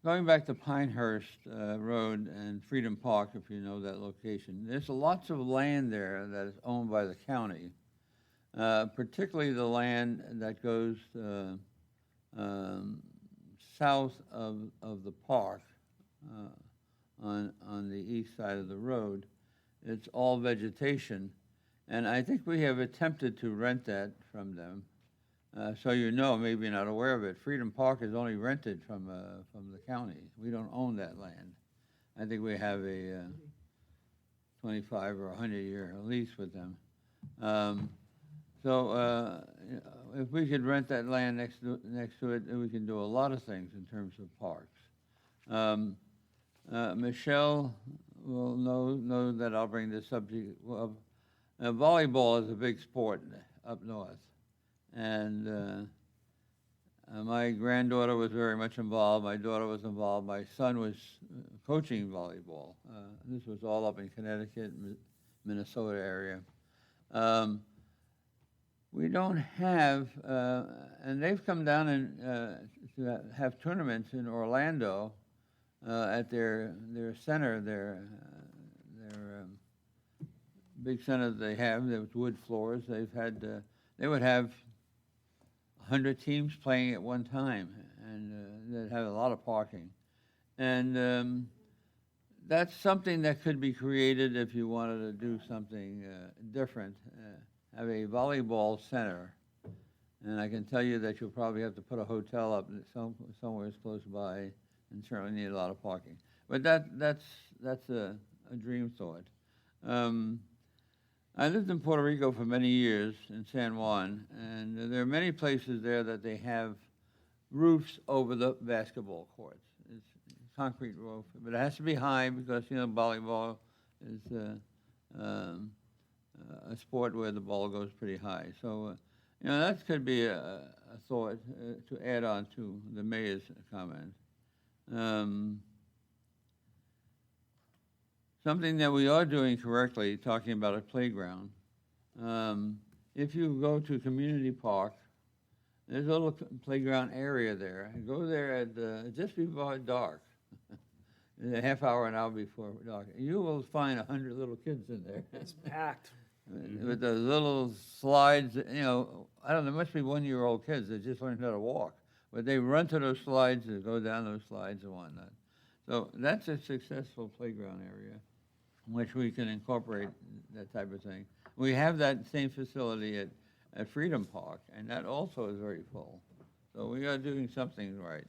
Going back to Pinehurst Road and Freedom Park, if you know that location, there's lots of land there that is owned by the county, particularly the land that goes south of the park on the east side of the road. It's all vegetation, and I think we have attempted to rent that from them. So maybe you're not aware of it, Freedom Park is only rented from the county. We don't own that land. I think we have a 25 or 100-year lease with them. If we could rent that land next to it, we can do a lot of things in terms of parks. Michelle will know that I'll bring this subject. Well, volleyball is a big sport up north, and my granddaughter was very much involved. My daughter was involved. My son was coaching volleyball. This was all up in Connecticut, Minnesota area. We don't have, and they've come down and to have tournaments in Orlando at their center, their big center they have. There was wood floors. They would have 100 teams playing at one time, and they'd have a lot of parking. And that's something that could be created if you wanted to do something different. Have a volleyball center And I can tell you that you'll probably have to put a hotel up somewhere close by, and certainly need a lot of parking. But that's a dream thought. I lived in Puerto Rico for many years, in San Juan, and there are many places there that they have roofs over the basketball courts. It's concrete roof, but it has to be high because, volleyball is a sport where the ball goes pretty high. So, that could be a thought to add on to the mayor's comment. Something that we are doing correctly, talking about a playground. If you go to Community Park, there's a little playground area there. Go there at just before dark, a half hour, an hour before dark. You will find 100 little kids in there. It's packed. With those little slides, I don't know, there must be one-year-old kids that just learned how to walk. But they run to those slides and go down those slides and whatnot. So that's a successful playground area in which we can incorporate that type of thing. We have that same facility at Freedom Park, and that also is very full. So we are doing something right.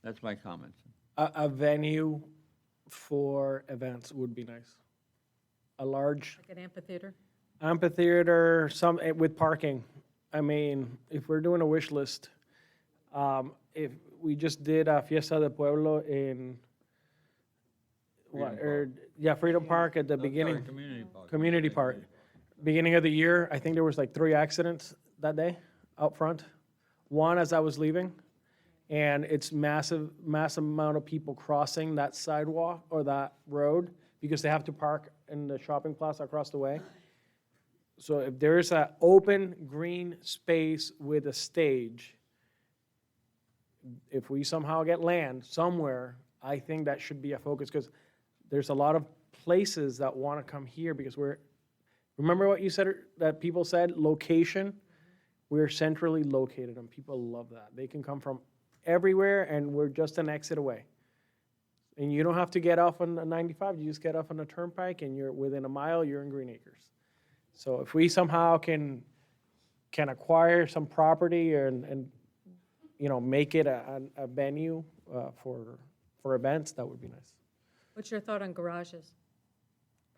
That's my comments. A venue for events would be nice. A large Like an amphitheater? amphitheater, with parking. I mean, if we're doing a wish list, if we just did a Fiesta del Pueblo in, Freedom Park at the beginning. Community Park. Beginning of the year, I think there was like 3 accidents that day out front. One as I was leaving, and it's massive amount of people crossing that sidewalk or that road because they have to park in the shopping plaza across the way. So if there is an open green space with a stage, if we somehow get land somewhere, I think that should be a focus because there's a lot of places that want to come here because remember what you said, that people said, location? We're centrally located and people love that. They can come from everywhere and we're just an exit away. And you don't have to get off on the 95, you just get off on the turnpike and you're within a mile, you're in Green Acres. So if we somehow can acquire some property and make it a venue for events, that would be nice. What's your thought on garages,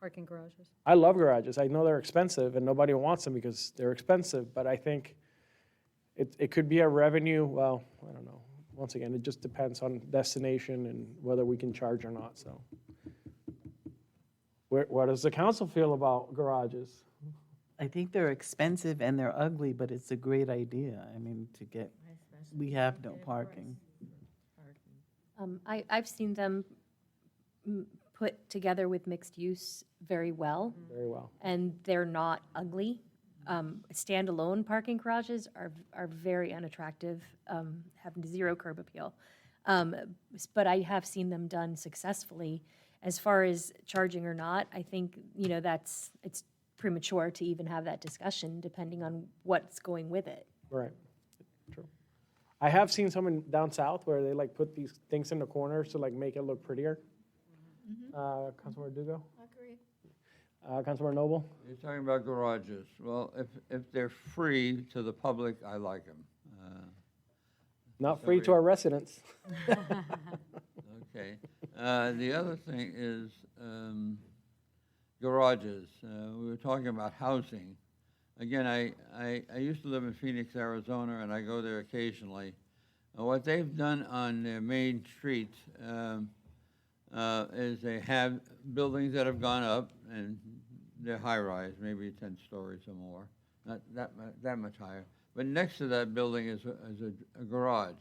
parking garages? I love garages. I know they're expensive and nobody wants them because they're expensive, but I think it could be a revenue, well, I don't know. Once again, it just depends on destination and whether we can charge or not, so. What does the council feel about garages? I think they're expensive and they're ugly, but it's a great idea. I mean, we have no parking. I've seen them put together with mixed use very well, Very well. and they're not ugly. Standalone parking garages are very unattractive, have zero curb appeal. But I have seen them done successfully. As far as charging or not, I think, it's premature to even have that discussion, depending on what's going with it. Right, true. I have seen some down south where they put these things in the corners to make it look prettier. Councilmember Dugo? I agree. Councilmember Noble? You're talking about garages. Well, if they're free to the public, I like them. Not free to our residents. Okay. The other thing is garages. We were talking about housing. Again, I used to live in Phoenix, Arizona, and I go there occasionally. What they've done on their main street is they have buildings that have gone up, and they're high-rise, maybe 10 stories or more, not that much higher. But next to that building is a garage,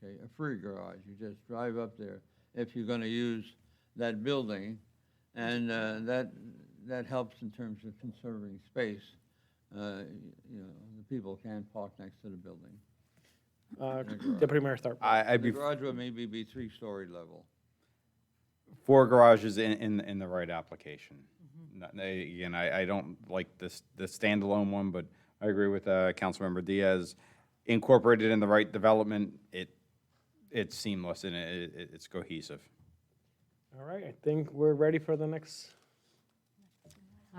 okay, a free garage. You just drive up there if you're going to use that building, and that helps in terms of conserving space. The people can park next to the building. Deputy Mayor Tharp. I'd The be garage would maybe be 3-story level. 4 garages in the right application. Again, I don't like the standalone one, but I agree with Councilmember Diaz. Incorporated in the right development, it's seamless and it's cohesive. All right, I think we're ready for the next.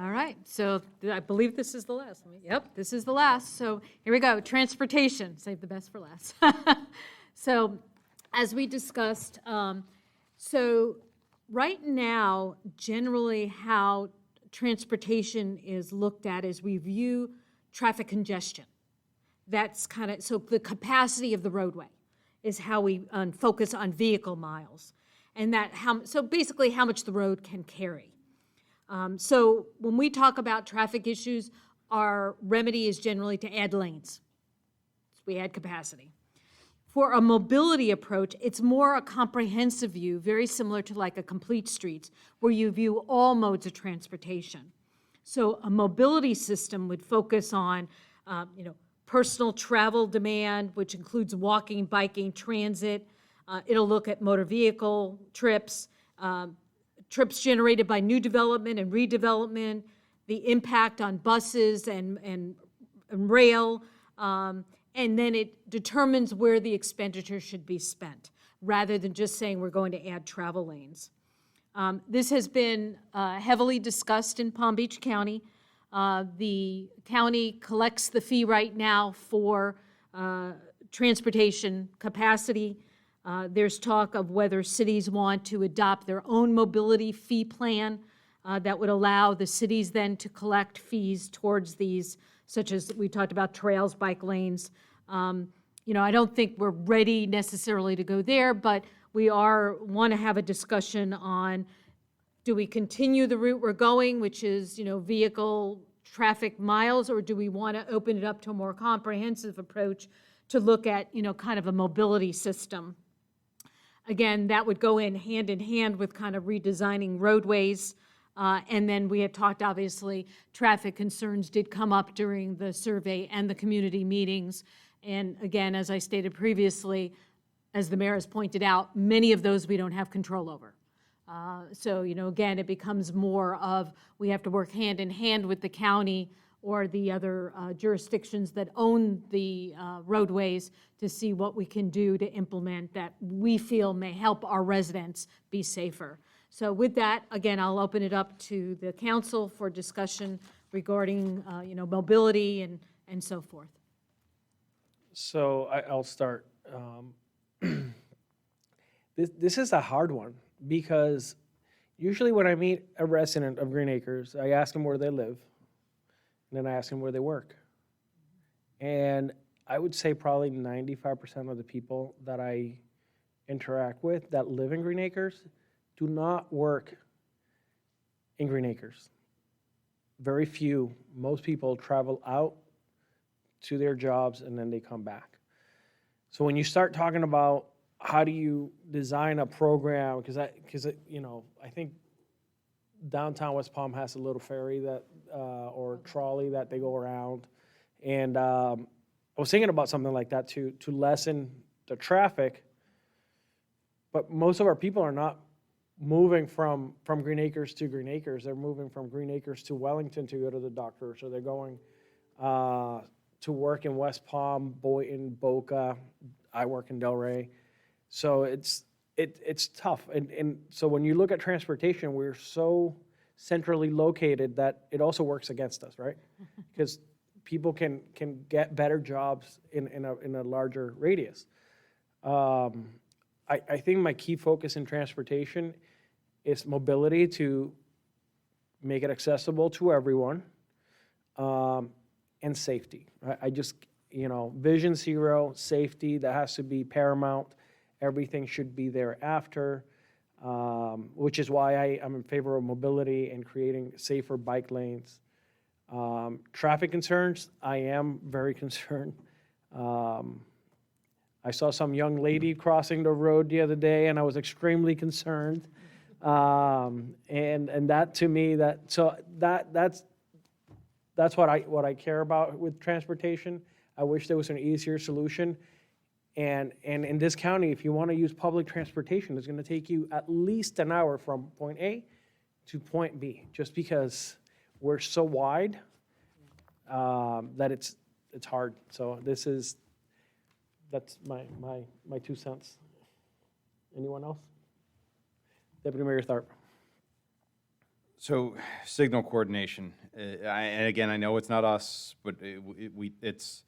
All right, so I believe this is the last. Yep, this is the last. So here we go, transportation, save the best for last. So as we discussed, so right now, generally how transportation is looked at is we view traffic congestion. That's kind of, so the capacity of the roadway is how we focus on vehicle miles. And that, so basically how much the road can carry. So when we talk about traffic issues, our remedy is generally to add lanes. So we add capacity. For a mobility approach, it's more a comprehensive view, very similar to like a complete streets, where you view all modes of transportation. So a mobility system would focus on, personal travel demand, which includes walking, biking, transit. It'll look at motor vehicle trips, trips generated by new development and redevelopment, the impact on buses and rail, and then it determines where the expenditure should be spent, rather than just saying we're going to add travel lanes. This has been heavily discussed in Palm Beach County. The county collects the fee right now for transportation capacity. There's talk of whether cities want to adopt their own mobility fee plan that would allow the cities then to collect fees towards these, such as we talked about trails, bike lanes. I don't think we're ready necessarily to go there, but we want to have a discussion on, do we continue the route we're going, which is, vehicle traffic miles, or do we want to open it up to a more comprehensive approach to look at, kind of a mobility system? Again, that would go in hand with kind of redesigning roadways. And then we had talked, obviously, traffic concerns did come up during the survey and the community meetings. And again, as I stated previously, as the mayor has pointed out, many of those we don't have control over. So, again, it becomes more of we have to work hand in hand with the county or the other jurisdictions that own the roadways to see what we can do to implement that we feel may help our residents be safer. So with that, again, I'll open it up to the council for discussion regarding, mobility and so forth. So I'll start. This is a hard one because usually when I meet a resident of Green Acres, I ask them where they live, and then I ask them where they work. And I would say probably 95% of the people that I interact with that live in Green Acres do not work in Green Acres. Very few. Most people travel out to their jobs and then they come back. So when you start talking about how do you design a program, because I think downtown West Palm has a little ferry that or trolley that they go around, and I was thinking about something like that to lessen the traffic. But most of our people are not moving from Green Acres to Green Acres. They're moving from Green Acres to Wellington to go to the doctor. So they're going to work in West Palm, Boynton, Boca. I work in Delray. So it's tough. And so when you look at transportation, we're so centrally located that it also works against us, right? Because people can get better jobs in a larger radius. I think my key focus in transportation is mobility to make it accessible to everyone, and safety. I just, vision zero, safety, that has to be paramount. Everything should be there after, which is why I'm in favor of mobility and creating safer bike lanes. Traffic concerns, I am very concerned. I saw some young lady crossing the road the other day, and I was extremely concerned. And that to me, that's what I care about with transportation. I wish there was an easier solution. And in this county, if you want to use public transportation, it's going to take you at least an hour from point A to point B, just because we're so wide that it's hard. So that's my 2 cents. Anyone else? Deputy Mayor Tharp. So signal coordination, and again, I know it's not us, but it's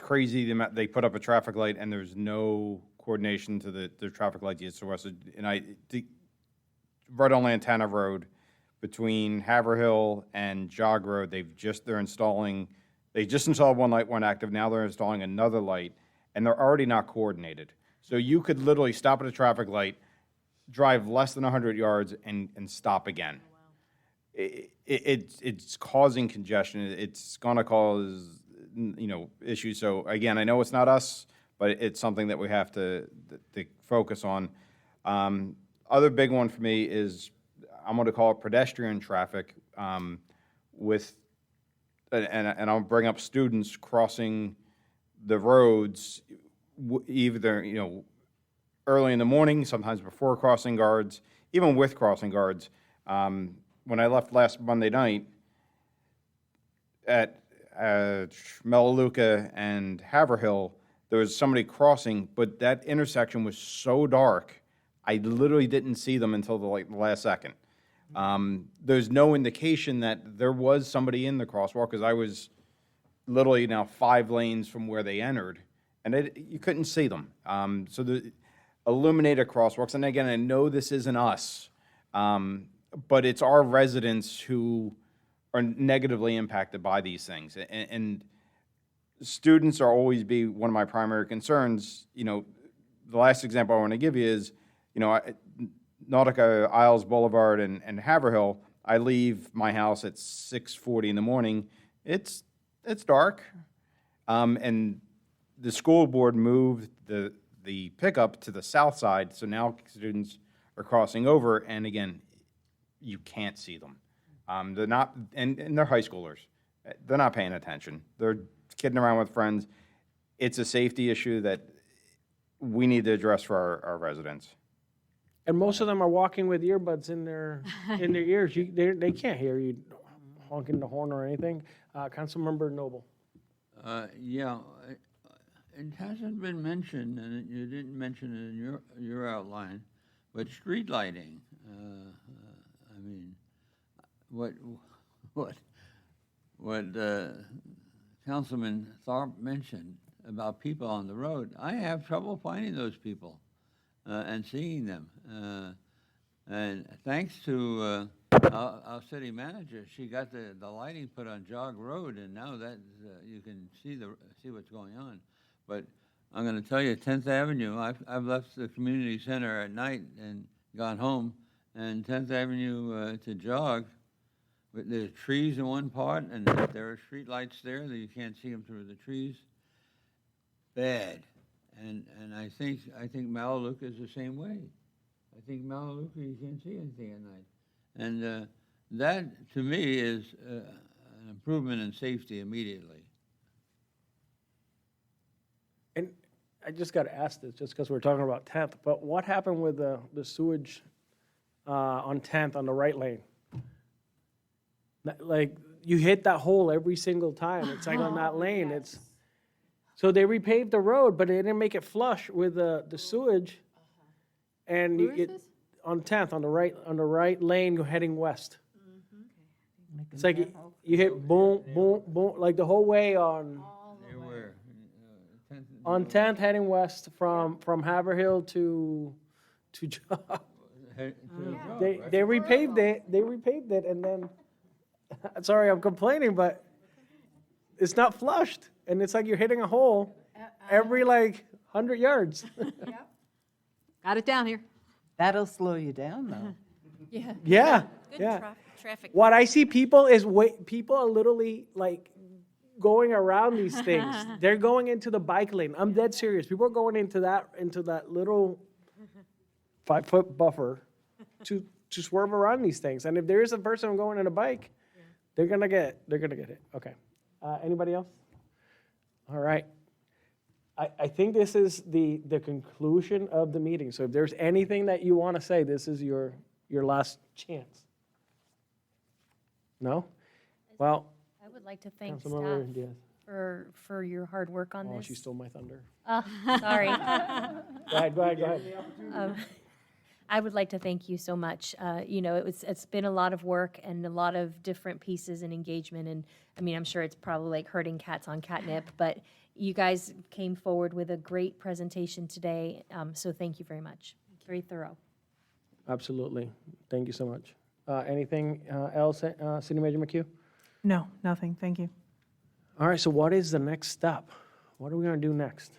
crazy the amount, they put up a traffic light and there's no coordination to the traffic light east or west. And right on Lantana Road, between Haverhill and Jog Road, they just installed one light, one active, now they're installing another light, and they're already not coordinated. So you could literally stop at a traffic light, drive less than 100 yards, and stop again. It's causing congestion, it's gonna cause, issues. So again, I know it's not us, but it's something that we have to focus on. Other big one for me is, I'm going to call it pedestrian traffic, and I'll bring up students crossing the roads, either, early in the morning, sometimes before crossing guards, even with crossing guards. When I left last Monday night at Melaleuca and Haverhill, there was somebody crossing, but that intersection was so dark, I literally didn't see them until the last second. There's no indication that there was somebody in the crosswalk, because I was literally now 5 lanes from where they entered, and you couldn't see them. So the illuminated crosswalks, and again, I know this isn't us, but it's our residents who are negatively impacted by these things. And students are always be one of my primary concerns. The last example I want to give you is, Nautica Isles Boulevard and Haverhill, I leave my house at 6:40 in the morning. It's dark. And the school board moved the pickup to the south side, so now students are crossing over, and again, you can't see them. They're not, and they're high schoolers. They're not paying attention. They're kidding around with friends. It's a safety issue that we need to address for our residents. And most of them are walking with earbuds in their ears. They can't hear you honking the horn or anything. Councilmember Noble. Yeah, it hasn't been mentioned, and you didn't mention it in your outline, but street lighting. I mean, what Councilman Tharp mentioned about people on the road, I have trouble finding those people and seeing them. And thanks to our city manager, she got the lighting put on Jog Road, and now that you can see what's going on. But I'm going to tell you, 10th Avenue, I've left the community center at night and gone home, and 10th Avenue to Jog, there's trees in one part, and there are street lights there that you can't see them through the trees. Bad. And I think Melaleuca is the same way. I think Melaleuca, you can't see anything at night. And that, to me, is an improvement in safety immediately. And I just got to ask this, just because we're talking about 10th, but what happened with the sewage on 10th on the right lane? Like, you hit that hole every single time. It's like on that lane. So they repaved the road, but they didn't make it flush with the sewage. And on 10th, on the right lane, you're heading west. It's like you hit boom, boom, boom, like the whole way on 10th heading west from Haverhill to Jog. They repaved it, and then, sorry, I'm complaining, but it's not flushed, and it's like you're hitting a hole every 100 yards. Got it down here. That'll slow you down, though. Yeah, Good yeah. traffic. What I see people is people are literally going around these things. They're going into the bike lane. I'm dead serious. People are going into that little 5-foot buffer to swerve around these things. And if there is a person going on a bike, they're gonna get hit. Okay. Anybody else? All right. I think this is the conclusion of the meeting. So if there's anything that you want to say, this is your last chance. No? Well, I would like to thank staff Councilmember Diaz. for your hard work on Oh, this. she stole my thunder. Sorry. Go ahead. I would like to thank you so much. You know, it's been a lot of work and a lot of different pieces and engagement, and I mean, I'm sure it's probably like herding cats on catnip, but you guys came forward with a great presentation today, so thank you very much. Very thorough. Absolutely. Thank you so much. Anything else, City Manager McHugh? No, nothing, thank you. All right, so what is the next step? What are we going to do next?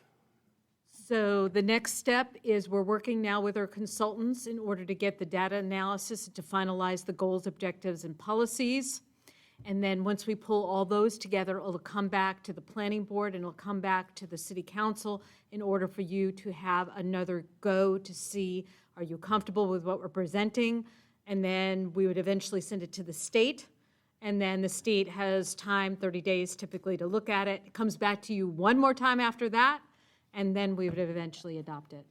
So the next step is we're working now with our consultants in order to get the data analysis to finalize the goals, objectives, and policies. And then once we pull all those together, it'll come back to the planning board and it'll come back to the city council in order for you to have another go to see, are you comfortable with what we're presenting? And then we would eventually send it to the state. And then the state has time, 30 days typically, to look at it. It comes back to you one more time after that, and then we would eventually adopt it.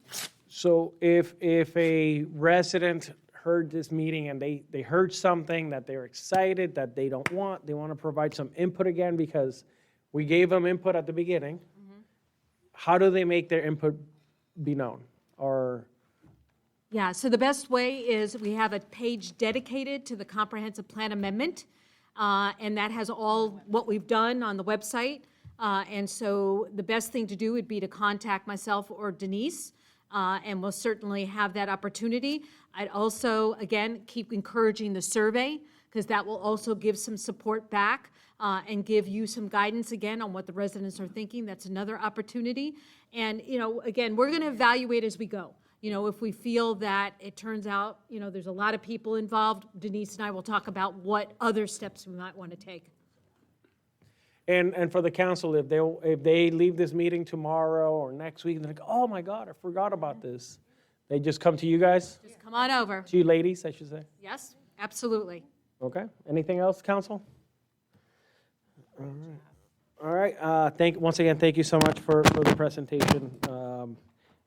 So if a resident heard this meeting and they heard something that they're excited, that they don't want, they want to provide some input again because we gave them input at the beginning, how do they make their input be known? Or, Yeah, so the best way is we have a page dedicated to the comprehensive plan amendment, and that has all what we've done on the website. And so the best thing to do would be to contact myself or Denise, and we'll certainly have that opportunity. I'd also, again, keep encouraging the survey, because that will also give some support back and give you some guidance again on what the residents are thinking. That's another opportunity. And, you know, again, we're going to evaluate as we go. You know, if we feel that it turns out, you know, there's a lot of people involved, Denise and I will talk about what other steps we might want to take. and for the council, if they leave this meeting tomorrow or next week, and they're like, oh my God, I forgot about this, they just come to you guys? Just come on over. To you ladies, I should say. Yes, absolutely. Okay, anything else, council? All right, once again, thank you so much for the presentation.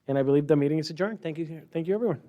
And I believe the meeting is adjourned. Thank you, everyone.